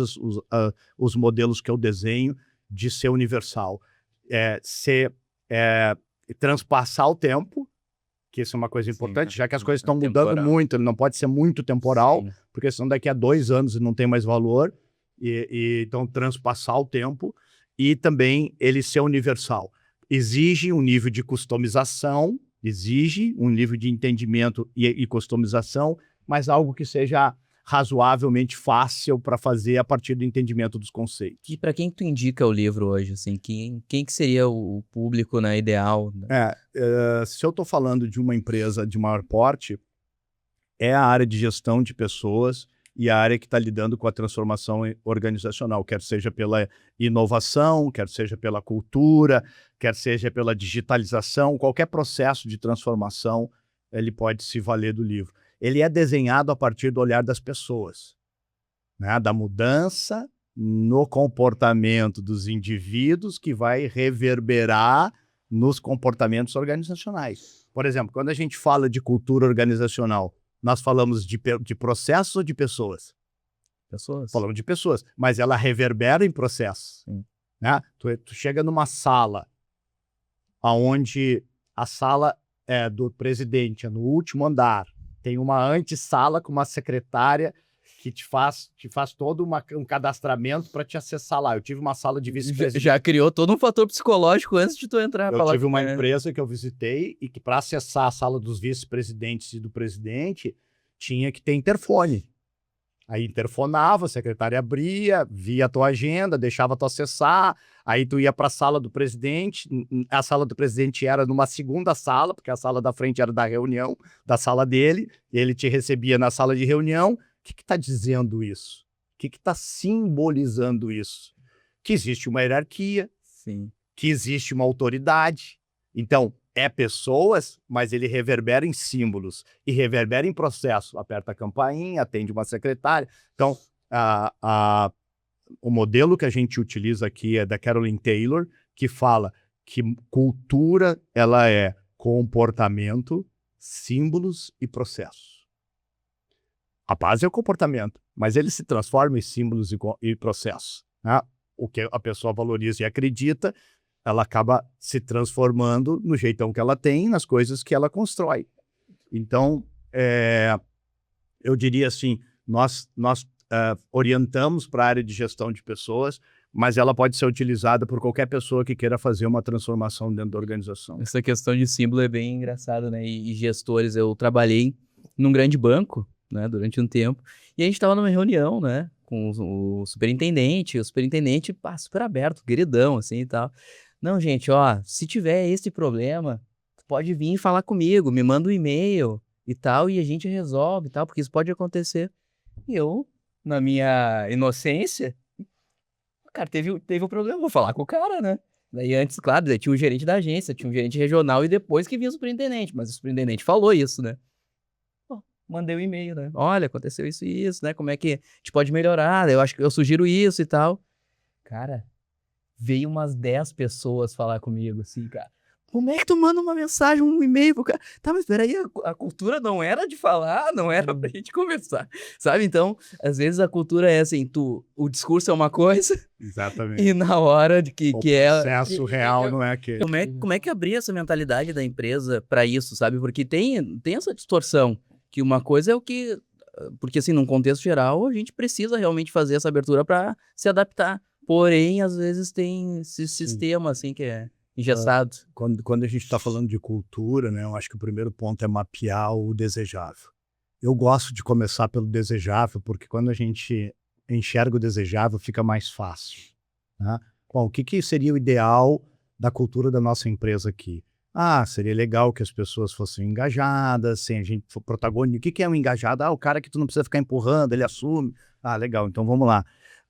os modelos que eu desenho, de ser universal, ser transpassar o tempo, que isso é uma coisa Sim, importante, já que as é coisas estão mudando temporal. muito, ele não pode ser muito temporal, Sim. porque senão daqui a 2 anos não tem mais valor, então transpassar o tempo, e também ele ser universal. Exige um nível de customização, exige um nível de entendimento e customização, mas algo que seja razoavelmente fácil para fazer a partir do entendimento dos conceitos. E para quem que tu indica o livro hoje, assim? Quem que seria o público, né, ideal? Se eu estou falando de uma empresa de maior porte, é a área de gestão de pessoas e a área que está lidando com a transformação organizacional, quer seja pela inovação, quer seja pela cultura, quer seja pela digitalização, qualquer processo de transformação, ele pode se valer do livro. Ele é desenhado a partir do olhar das pessoas, né? Da mudança no comportamento dos indivíduos que vai reverberar nos comportamentos organizacionais. Por exemplo, quando a gente fala de cultura organizacional, nós falamos de processos ou de pessoas? Pessoas. Falamos de pessoas, mas ela reverbera em processos. Sim. Né? Tu chega numa sala, onde a sala do presidente é no último andar, tem uma antessala com uma secretária que te faz todo um cadastramento para te acessar lá. Eu tive uma sala de vice-presidente. Já criou todo um fator psicológico antes de tu entrar. Eu tive uma empresa que eu visitei e que para acessar a sala dos vice-presidentes e do presidente tinha que ter interfone. Aí interfonava, a secretária abria, via a tua agenda, deixava tu acessar, aí tu ia para a sala do presidente, a sala do presidente era numa segunda sala, porque a sala da frente era da reunião, da sala dele, e ele te recebia na sala de reunião. O que está dizendo isso? O que está simbolizando isso? Que existe uma hierarquia, Sim. que existe uma autoridade. Então, é pessoas, mas ele reverbera em símbolos e reverbera em processo. Aperta a campainha, atende uma secretária. Então, o modelo que a gente utiliza aqui é da Carolyn Taylor, que fala que cultura ela é comportamento, símbolos e processos. A base é o comportamento, mas ele se transforma em símbolos e processos. Né? O que a pessoa valoriza e acredita, ela acaba se transformando no jeitão que ela tem, nas coisas que ela constrói. Então, eu diria assim, nós orientamos para a área de gestão de pessoas, mas ela pode ser utilizada por qualquer pessoa que queira fazer uma transformação dentro da organização. Essa questão de símbolo é bem engraçada, né? E gestores, eu trabalhei num grande banco, né, durante um tempo, e a gente estava numa reunião, né, com o superintendente, super aberto, queridão, assim, e tal. Não, gente, ó, se tiver esse problema, pode vir e falar comigo, me manda um e-mail e tal, e a gente resolve e tal, porque isso pode acontecer. E eu, na minha inocência, cara, teve um problema, vou falar com o cara, né? Daí antes, claro, daí tinha um gerente da agência, tinha um gerente regional e depois que vinha o superintendente, mas o superintendente falou isso, né? Mandei um e-mail, né? Olha, aconteceu isso e isso, né? Como é que a gente pode melhorar? Eu acho que eu sugiro isso e tal. Cara, veio umas 10 pessoas falar comigo, assim, cara. Como é que tu manda uma mensagem, um e-mail pro cara? Tá, mas peraí, a cultura não era de falar, não era pra gente conversar, sabe? Então, às vezes a cultura é assim, o discurso é uma coisa Exatamente. e na hora de que O é... processo real não é aquele. Como é que abrir essa mentalidade da empresa pra isso, sabe? Porque tem essa distorção, que uma coisa é o que... Porque assim, num contexto geral, a gente precisa realmente fazer essa abertura pra se adaptar. Porém, às vezes tem esse sistema, assim, que é engessado. Quando a gente está falando de cultura, né, eu acho que o primeiro ponto é mapear o desejável. Eu gosto de começar pelo desejável, porque quando a gente enxerga o desejável, fica mais fácil. Né? Bom, o que seria o ideal da cultura da nossa empresa aqui? Seria legal que as pessoas fossem engajadas, sem a gente for protagonista. O que é um engajado? O cara que tu não precisa ficar empurrando, ele assume. Legal, então vamos lá.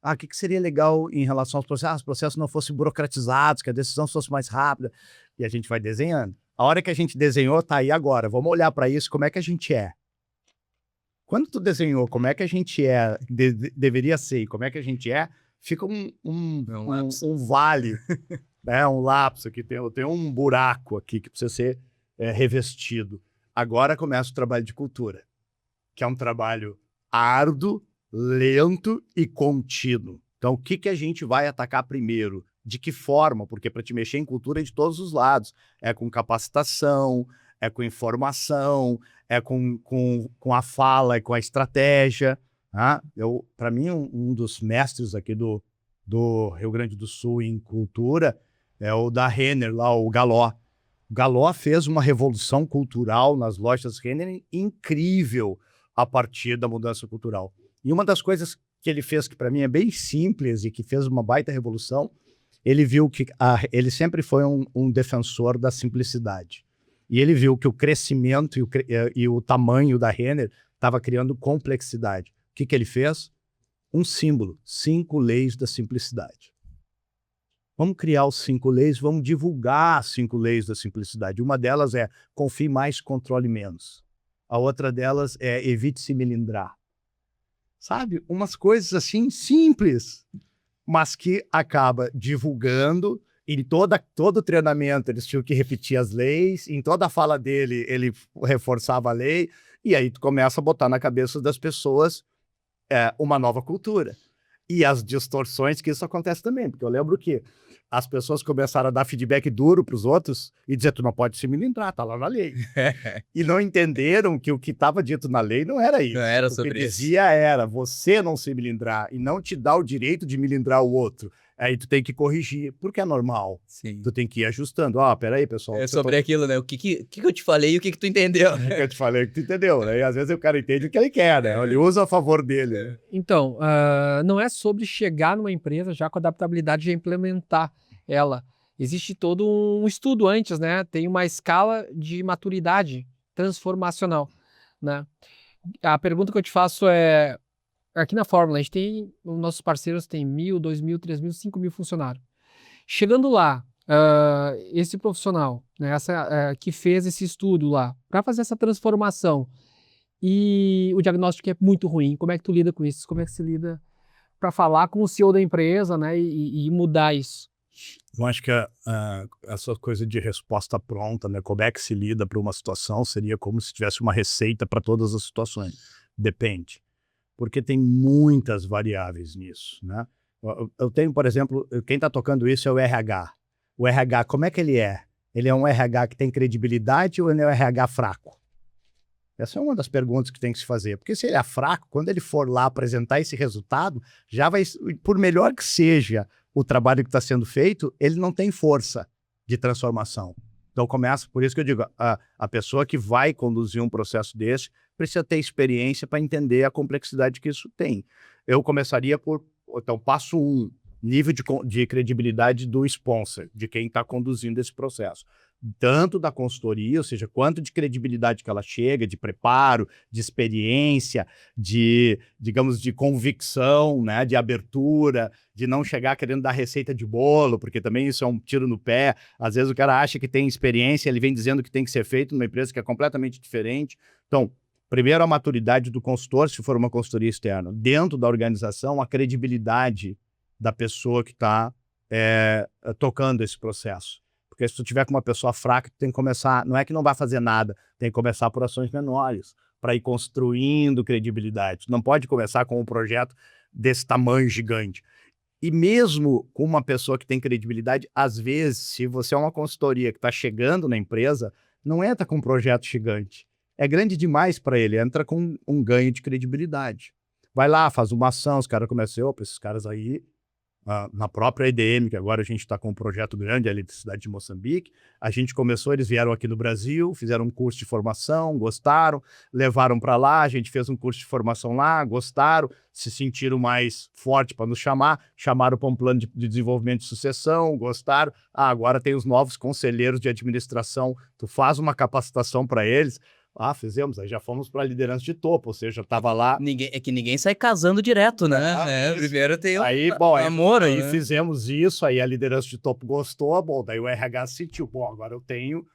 O que seria legal em relação aos processos? Os processos não fossem burocratizados, que a decisão fosse mais rápida. E a gente vai desenhando. A hora que a gente desenhou, tá aí agora. Vamos olhar para isso, como é que a gente é. Quando tu desenhou como é que a gente é, deveria ser e como é que a gente é, fica um vale, né? Um lapso, que tem um buraco aqui que precisa ser revestido. Agora começa o trabalho de cultura, que é um trabalho árduo, lento e contínuo. Então, o que a gente vai atacar primeiro? De que forma? Porque para te mexer em cultura é de todos os lados. É com capacitação, é com informação, é com a fala, é com a estratégia. Tá? Para mim, um dos mestres aqui do Rio Grande do Sul em cultura é o da Renner, lá, o Galó. O Galó fez uma revolução cultural nas lojas Renner incrível a partir da mudança cultural. E uma das coisas que ele fez, que para mim é bem simples e que fez uma baita revolução, ele viu que ele sempre foi um defensor da simplicidade. E ele viu que o crescimento e o tamanho da Renner estava criando complexidade. O que ele fez? Um símbolo, 5 leis da simplicidade. Vamos criar os 5 leis, vamos divulgar as 5 leis da simplicidade. Uma delas é confie mais, controle menos. A outra delas é evite se melindrar. Sabe? Umas coisas assim simples, mas que acaba divulgando. Em todo treinamento eles tinham que repetir as leis, em toda a fala dele ele reforçava a lei, e aí tu começa a botar na cabeça das pessoas uma nova cultura. E as distorções que isso acontece também, porque eu lembro que as pessoas começaram a dar feedback duro para os outros e dizer, tu não pode se melindrar, tá lá na lei. E não entenderam que o que estava dito na lei não era isso. Não era o sobre que isso. dizia era, você não se melindrar e não te dá o direito de melindrar o outro. Aí tu tem que corrigir, porque é normal. Sim. Tu tem que ir ajustando. Peraí, pessoal. É sobre aquilo, né? O que eu te falei e o que tu entendeu? O que eu te falei que tu entendeu, né? E às vezes o cara entende o que ele quer, né? Ele usa a favor dele. Né? Então, não é sobre chegar numa empresa já com adaptabilidade e implementar ela. Existe todo um estudo antes, né? Tem uma escala de maturidade transformacional, né? A pergunta que eu te faço é, aqui na Fórmula, a gente tem, os nossos parceiros têm 1.000, 2.000, 3.000, 5.000 funcionários. Chegando lá, esse profissional, né, que fez esse estudo lá, para fazer essa transformação, e o diagnóstico é muito ruim, como é que tu lida com isso? Como é que se lida para falar com o CEO da empresa, né, e mudar isso? Eu acho que essa coisa de resposta pronta, né? Como é que se lida para uma situação, seria como se tivesse uma receita para todas as situações. Depende. Porque tem muitas variáveis nisso, né? Eu tenho, por exemplo, quem está tocando isso é o RH. O RH, como é que ele é? Ele é um RH que tem credibilidade ou ele é um RH fraco? Essa é uma das perguntas que tem que se fazer. Porque se ele é fraco, quando ele for lá apresentar esse resultado, já vai, por melhor que seja o trabalho que está sendo feito, ele não tem força de transformação. Então começa, por isso que eu digo, a pessoa que vai conduzir um processo desse precisa ter experiência para entender a complexidade que isso tem. Eu começaria então, passo 1, nível de credibilidade do sponsor, de quem está conduzindo esse processo. Tanto da consultoria, ou seja, quanto de credibilidade que ela chega, de preparo, de experiência, digamos, de convicção, né, de abertura, de não chegar querendo dar receita de bolo, porque também isso é um tiro no pé. Às vezes o cara acha que tem experiência, ele vem dizendo que tem que ser feito numa empresa que é completamente diferente. Então, primeiro, a maturidade do consultor, se for uma consultoria externa. Dentro da organização, a credibilidade da pessoa que está tocando esse processo. Porque se tu tiver com uma pessoa fraca, tu tem que começar, não é que não vai fazer nada, tem que começar por ações menores, para ir construindo credibilidade. Tu não pode começar com um projeto desse tamanho gigante. E mesmo com uma pessoa que tem credibilidade, às vezes, se você é uma consultoria que está chegando na empresa, não entra com um projeto gigante. É grande demais para ele, entra com um ganho de credibilidade. Vai lá, faz uma ação, os caras começam, opa, esses caras aí, na própria EDM, que agora a gente está com um projeto grande, a Eletricidade de Moçambique, a gente começou, eles vieram aqui no Brasil, fizeram um curso de formação, gostaram, levaram para lá, a gente fez um curso de formação lá, gostaram, se sentiram mais forte para nos chamar, chamaram para um plano de desenvolvimento de sucessão, gostaram, agora tem os novos conselheiros de administração, tu faz uma capacitação para eles. Fizemos, aí já fomos para a liderança de topo, ou seja, estava lá... É que ninguém sai casando direto, né? Primeiro tem amor, aí né? Fizemos isso, aí a liderança de topo gostou, bom, daí o RH sentiu, bom, agora eu tenho...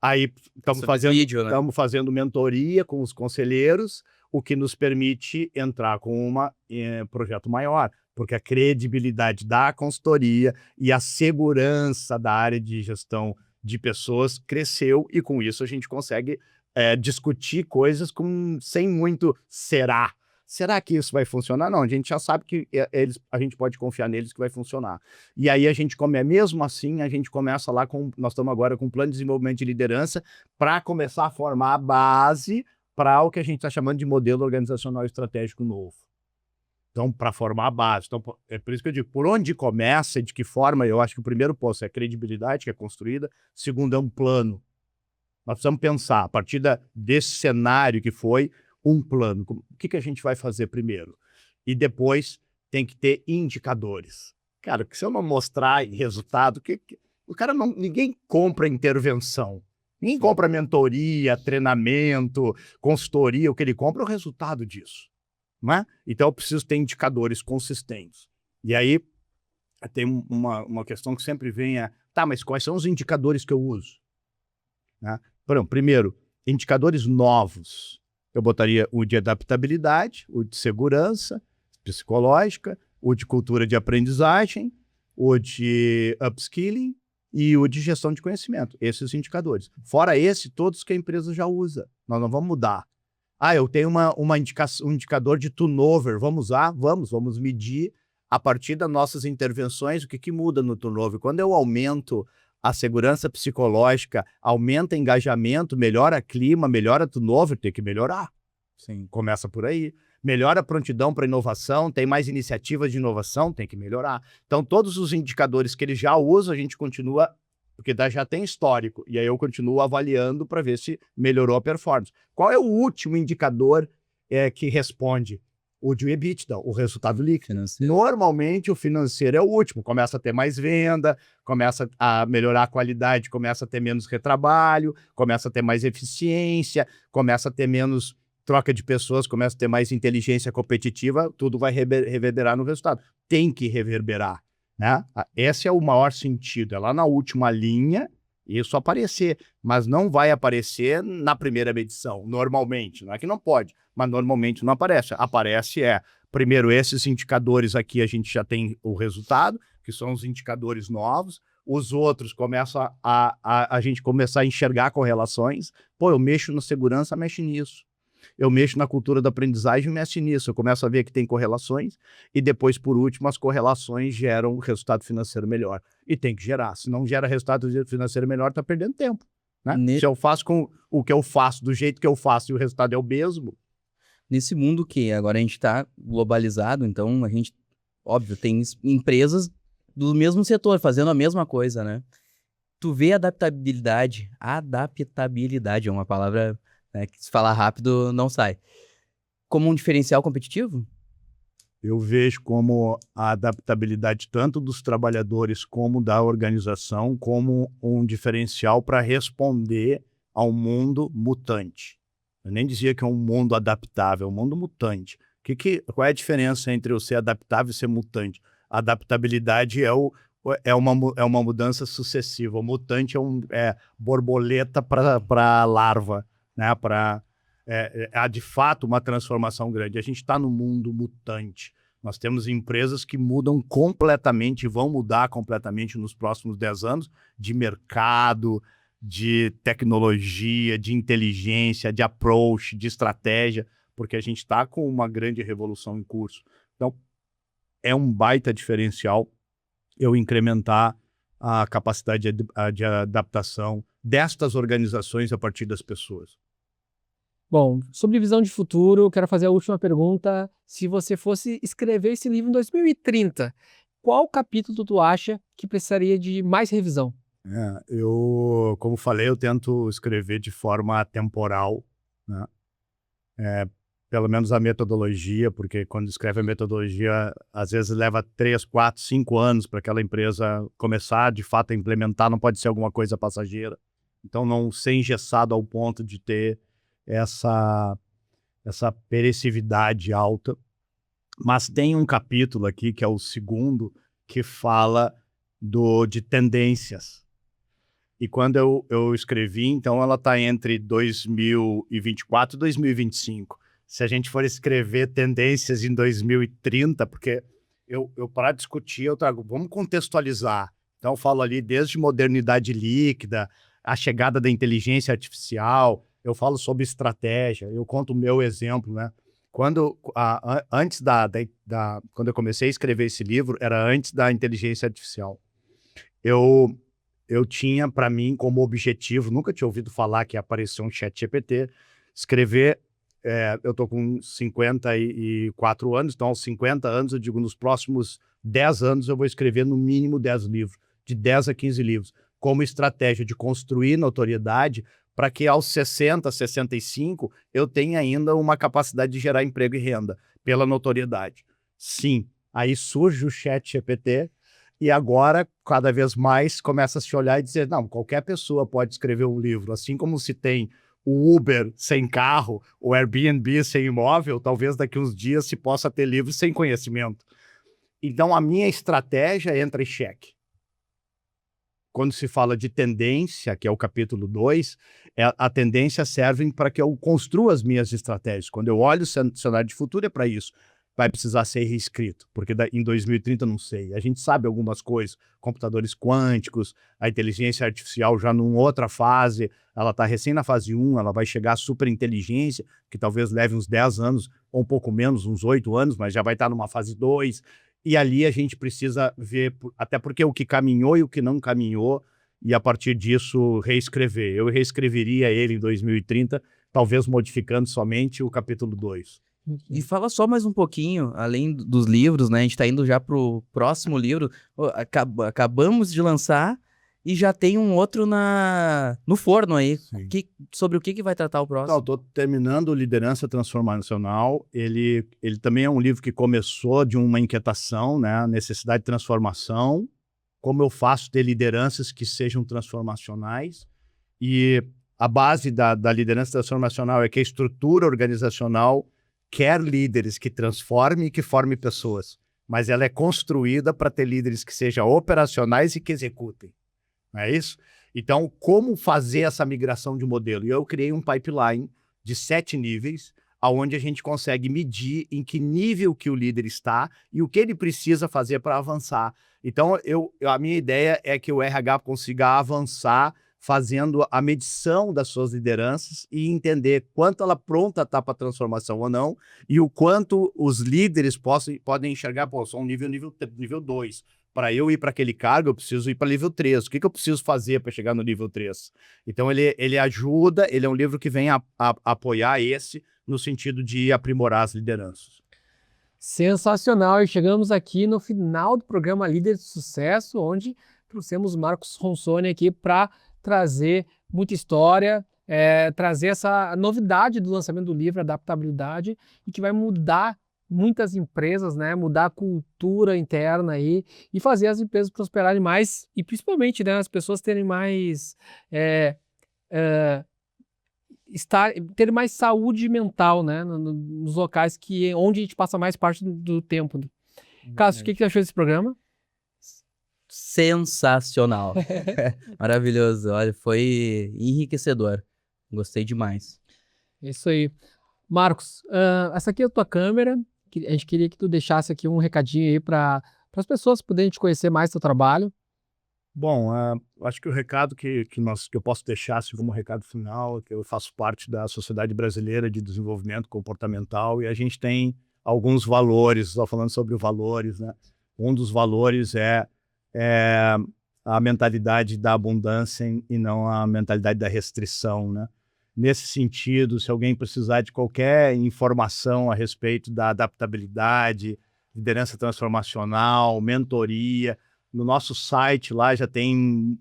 Aí estamos fazendo mentoria com os conselheiros, o que nos permite entrar com um projeto maior, porque a credibilidade da consultoria e a segurança da área de gestão de pessoas cresceu, e com isso a gente consegue... discutir coisas sem muito será, será que isso vai funcionar? Não, a gente já sabe que a gente pode confiar neles que vai funcionar. E aí a gente mesmo assim, a gente começa lá nós estamos agora com um plano de desenvolvimento de liderança para começar a formar a base para o que a gente está chamando de modelo organizacional estratégico novo. Então, para formar a base. Então, é por isso que eu digo, por onde começa e de que forma, eu acho que o primeiro ponto é a credibilidade que é construída, segundo é um plano. Nós precisamos pensar, a partir desse cenário que foi, um plano. O que a gente vai fazer primeiro? E depois tem que ter indicadores. Cara, que se eu não mostrar resultado, o cara ninguém compra intervenção. Ninguém compra mentoria, treinamento, consultoria. O que ele compra é o resultado disso. Não é? Então eu preciso ter indicadores consistentes. E aí tem uma questão que sempre vem tá, mas quais são os indicadores que eu uso? Né? Primeiro, indicadores novos. Eu botaria o de adaptabilidade, o de segurança psicológica, o de cultura de aprendizagem, o de upskilling e o de gestão de conhecimento. Esses indicadores. Fora todos que a empresa já usa. Nós não vamos mudar. Eu tenho um indicador de turnover. Vamos usar? Vamos medir a partir das nossas intervenções o que muda no turnover. Quando eu aumento a segurança psicológica, aumenta engajamento, melhora clima, melhora turnover, tem que melhorar. Sim. Começa por aí. Melhora a prontidão para inovação, tem mais iniciativas de inovação, tem que melhorar. Então, todos os indicadores que ele já usa, a gente continua, porque já tem histórico, e aí eu continuo avaliando para ver se melhorou a performance. Qual é o último indicador que responde? O de EBITDA, o resultado líquido. Financeiro. Normalmente o financeiro é o último, começa a ter mais venda, começa a melhorar a qualidade, começa a ter menos retrabalho, começa a ter mais eficiência, começa a ter menos troca de pessoas, começa a ter mais inteligência competitiva, tudo vai reverberar no resultado. Tem que reverberar, né? Esse é o maior sentido, é lá na última linha isso aparecer, mas não vai aparecer na primeira medição, normalmente, não é que não pode, mas normalmente não aparece. Aparece primeiro, esses indicadores aqui a gente já tem o resultado, que são os indicadores novos, os outros começam a gente começar a enxergar correlações. Pô, eu mexo na segurança, mexe nisso. Eu mexo na cultura da aprendizagem, mexe nisso. Eu começo a ver que tem correlações e depois, por último, as correlações geram um resultado financeiro melhor. E tem que gerar. Se não gera resultado financeiro melhor, está perdendo tempo. Né? Se eu faço com o que eu faço, do jeito que eu faço e o resultado é o mesmo. Nesse mundo que agora a gente está globalizado, então a gente, óbvio, tem empresas do mesmo setor fazendo a mesma coisa, né? Tu vê adaptabilidade é uma palavra, né, que se falar rápido não sai, como um diferencial competitivo? Eu vejo como a adaptabilidade tanto dos trabalhadores como da organização como um diferencial para responder ao mundo mutante. Eu nem dizia que é um mundo adaptável, é um mundo mutante. Qual é a diferença entre eu ser adaptável e ser mutante? A adaptabilidade é uma mudança sucessiva. O mutante é borboleta para larva, né? Há de fato uma transformação grande. A gente está no mundo mutante. Nós temos empresas que mudam completamente, vão mudar completamente nos próximos 10 anos, de mercado, de tecnologia, de inteligência, de approach, de estratégia, porque a gente está com uma grande revolução em curso. Então, é um baita diferencial eu incrementar a capacidade de adaptação destas organizações a partir das pessoas. Bom, sobre visão de futuro, eu quero fazer a última pergunta. Se você fosse escrever esse livro em 2030, qual capítulo tu acha que precisaria de mais revisão? Como falei, eu tento escrever de forma atemporal, né? Pelo menos a metodologia, porque quando escreve a metodologia, às vezes leva 3, 4, 5 anos para aquela empresa começar, de fato, a implementar, não pode ser alguma coisa passageira. Então, não ser engessado ao ponto de ter essa perecividade alta. Mas tem um capítulo aqui, que é o 2º, que fala de tendências. E quando eu escrevi, então ela está entre 2024 e 2025. Se a gente for escrever tendências em 2030, porque eu para discutir, eu trago, vamos contextualizar. Então eu falo ali desde modernidade líquida, a chegada da inteligência artificial, eu falo sobre estratégia, eu conto o meu exemplo, né? Antes quando eu comecei a escrever esse livro, era antes da inteligência artificial. Eu tinha para mim como objetivo, nunca tinha ouvido falar que apareceu um ChatGPT, escrever. Eu tô com 54 anos, então aos 50 anos, eu digo, nos próximos 10 anos eu vou escrever no mínimo 10 livros, de 10 a 15 livros, como estratégia de construir notoriedade para que aos 60, 65 eu tenha ainda uma capacidade de gerar emprego e renda pela notoriedade. Sim, aí surge o ChatGPT e agora, cada vez mais, começa a se olhar e dizer, não, qualquer pessoa pode escrever um livro, assim como se tem o Uber sem carro, o Airbnb sem imóvel, talvez daqui uns dias se possa ter livros sem conhecimento. Então, a minha estratégia entra em xeque. Quando se fala de tendência, que é o capítulo 2, a tendência serve para que eu construa as minhas estratégias. Quando eu olho o cenário de futuro, é para isso. Vai precisar ser reescrito, porque em 2030 não sei. A gente sabe algumas coisas, computadores quânticos, a inteligência artificial já numa outra fase, ela está recém na fase 1, ela vai chegar à superinteligência, que talvez leve uns 10 anos, ou um pouco menos, uns 8 anos, mas já vai estar numa fase 2, e ali a gente precisa ver, até porque o que caminhou e o que não caminhou, e a partir disso reescrever. Eu reescreveria ele em 2030, talvez modificando somente o capítulo 2. E fala só mais um pouquinho, além dos livros, né? A gente tá indo já pro próximo livro. Acabamos de lançar e já tem um outro no forno aí. Sobre o que vai tratar o próximo? Não, estou terminando Liderança Transformacional. Ele também é um livro que começou de uma inquietação, né? Necessidade de transformação. Como eu faço ter lideranças que sejam transformacionais. E a base da liderança transformacional é que a estrutura organizacional quer líderes que transformem e que formem pessoas, mas ela é construída para ter líderes que sejam operacionais e que executem. Não é isso? Então, como fazer essa migração de modelo? E eu criei um pipeline de 7 níveis, onde a gente consegue medir em que nível que o líder está e o que ele precisa fazer para avançar. Então, a minha ideia é que o RH consiga avançar fazendo a medição das suas lideranças e entender quanto ela pronta está para transformação ou não, e o quanto os líderes podem enxergar, pô, sou um nível 2. Para eu ir para aquele cargo, eu preciso ir para nível 3. O que eu preciso fazer para chegar no nível 3? Então, ele ajuda, ele é um livro que vem a apoiar no sentido de aprimorar as lideranças. Sensacional! E chegamos aqui no final do programa Líder de Sucesso, onde trouxemos Marcos Ronsoni aqui para trazer muita história, trazer essa novidade do lançamento do livro, Adaptabilidade, e que vai mudar muitas empresas, né? Mudar a cultura interna aí e fazer as empresas prosperarem mais e principalmente, né, as pessoas terem mais ter mais saúde mental, né, nos locais onde a gente passa mais parte do tempo. Cássio, o que você achou desse programa? Sensacional. Maravilhoso. Olha, foi enriquecedor. Gostei demais. Isso aí. Marcos, essa aqui é a tua câmera. A gente queria que tu deixasse aqui um recadinho aí para as pessoas poderem te conhecer mais do teu trabalho. Bom, acho que o recado que eu posso deixar assim, como recado final, que eu faço parte da Sociedade Brasileira de Desenvolvimento Comportamental e a gente tem alguns valores, só falando sobre os valores, né? Um dos valores é a mentalidade da abundância e não a mentalidade da restrição, né? Nesse sentido, se alguém precisar de qualquer informação a respeito da adaptabilidade, liderança transformacional, mentoria, no nosso site lá já tem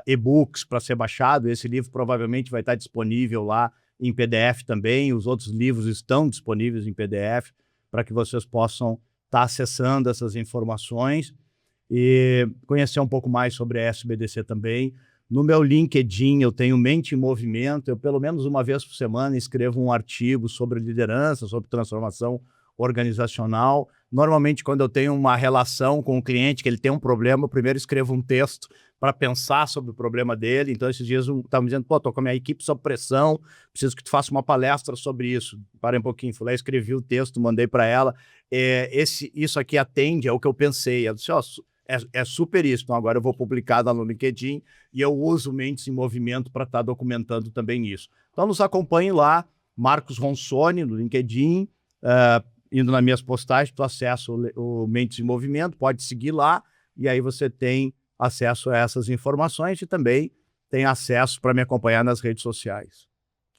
e-books para ser baixado. Esse livro provavelmente vai estar disponível lá em PDF também. Os outros livros estão disponíveis em PDF para que vocês possam estar acessando essas informações e conhecer um pouco mais sobre a SBDC também. No meu LinkedIn eu tenho Mente em Movimento. Eu pelo menos uma vez por semana escrevo um artigo sobre liderança, sobre transformação organizacional. Normalmente, quando eu tenho uma relação com o cliente, que ele tem um problema, eu primeiro escrevo um texto para pensar sobre o problema dele. Então, esses dias estavam me dizendo, pô, tô com a minha equipe sob pressão, preciso que tu faça uma palestra sobre isso. Parei um pouquinho, fui lá, escrevi o texto, mandei para ela. Isso aqui atende ao que eu pensei. Eu disse, ó, é super isso. Então, agora eu vou publicar lá no LinkedIn e eu uso Mentes em Movimento para estar documentando também isso. Então, nos acompanhe lá, Marcos Ronsoni, no LinkedIn, indo nas minhas postagens, tu acessa o Mentes em Movimento, pode seguir lá, e aí você tem acesso a essas informações e também tem acesso para me acompanhar nas redes sociais.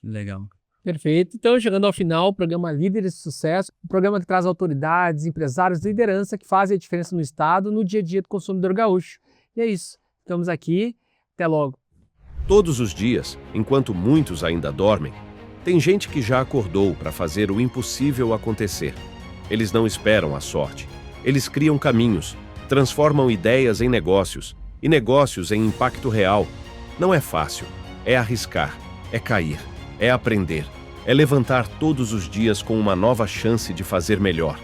Legal. Perfeito. Então, chegando ao final, o programa Líderes de Sucesso, um programa que traz autoridades, empresários e liderança que fazem a diferença no Estado, no dia a dia do consumidor gaúcho. E é isso. Ficamos aqui. Até logo. Todos os dias, enquanto muitos ainda dormem, tem gente que já acordou para fazer o impossível acontecer. Eles não esperam a sorte. Eles criam caminhos, transformam ideias em negócios e negócios em impacto real. Não é fácil. É arriscar, é cair, é aprender, é levantar todos os dias com uma nova chance de fazer melhor.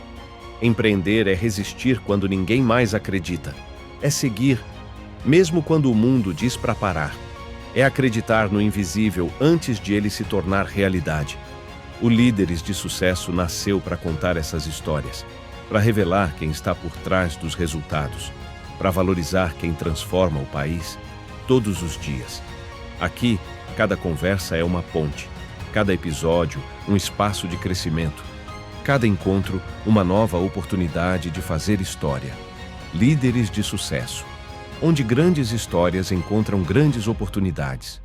Empreender é resistir quando ninguém mais acredita. É seguir, mesmo quando o mundo diz para parar. É acreditar no invisível antes de ele se tornar realidade. O Líderes de Sucesso nasceu para contar essas histórias, para revelar quem está por trás dos resultados, para valorizar quem transforma o país todos os dias. Aqui, cada conversa é uma ponte, cada episódio um espaço de crescimento, cada encontro uma nova oportunidade de fazer história. Líderes de Sucesso, onde grandes histórias encontram grandes oportunidades.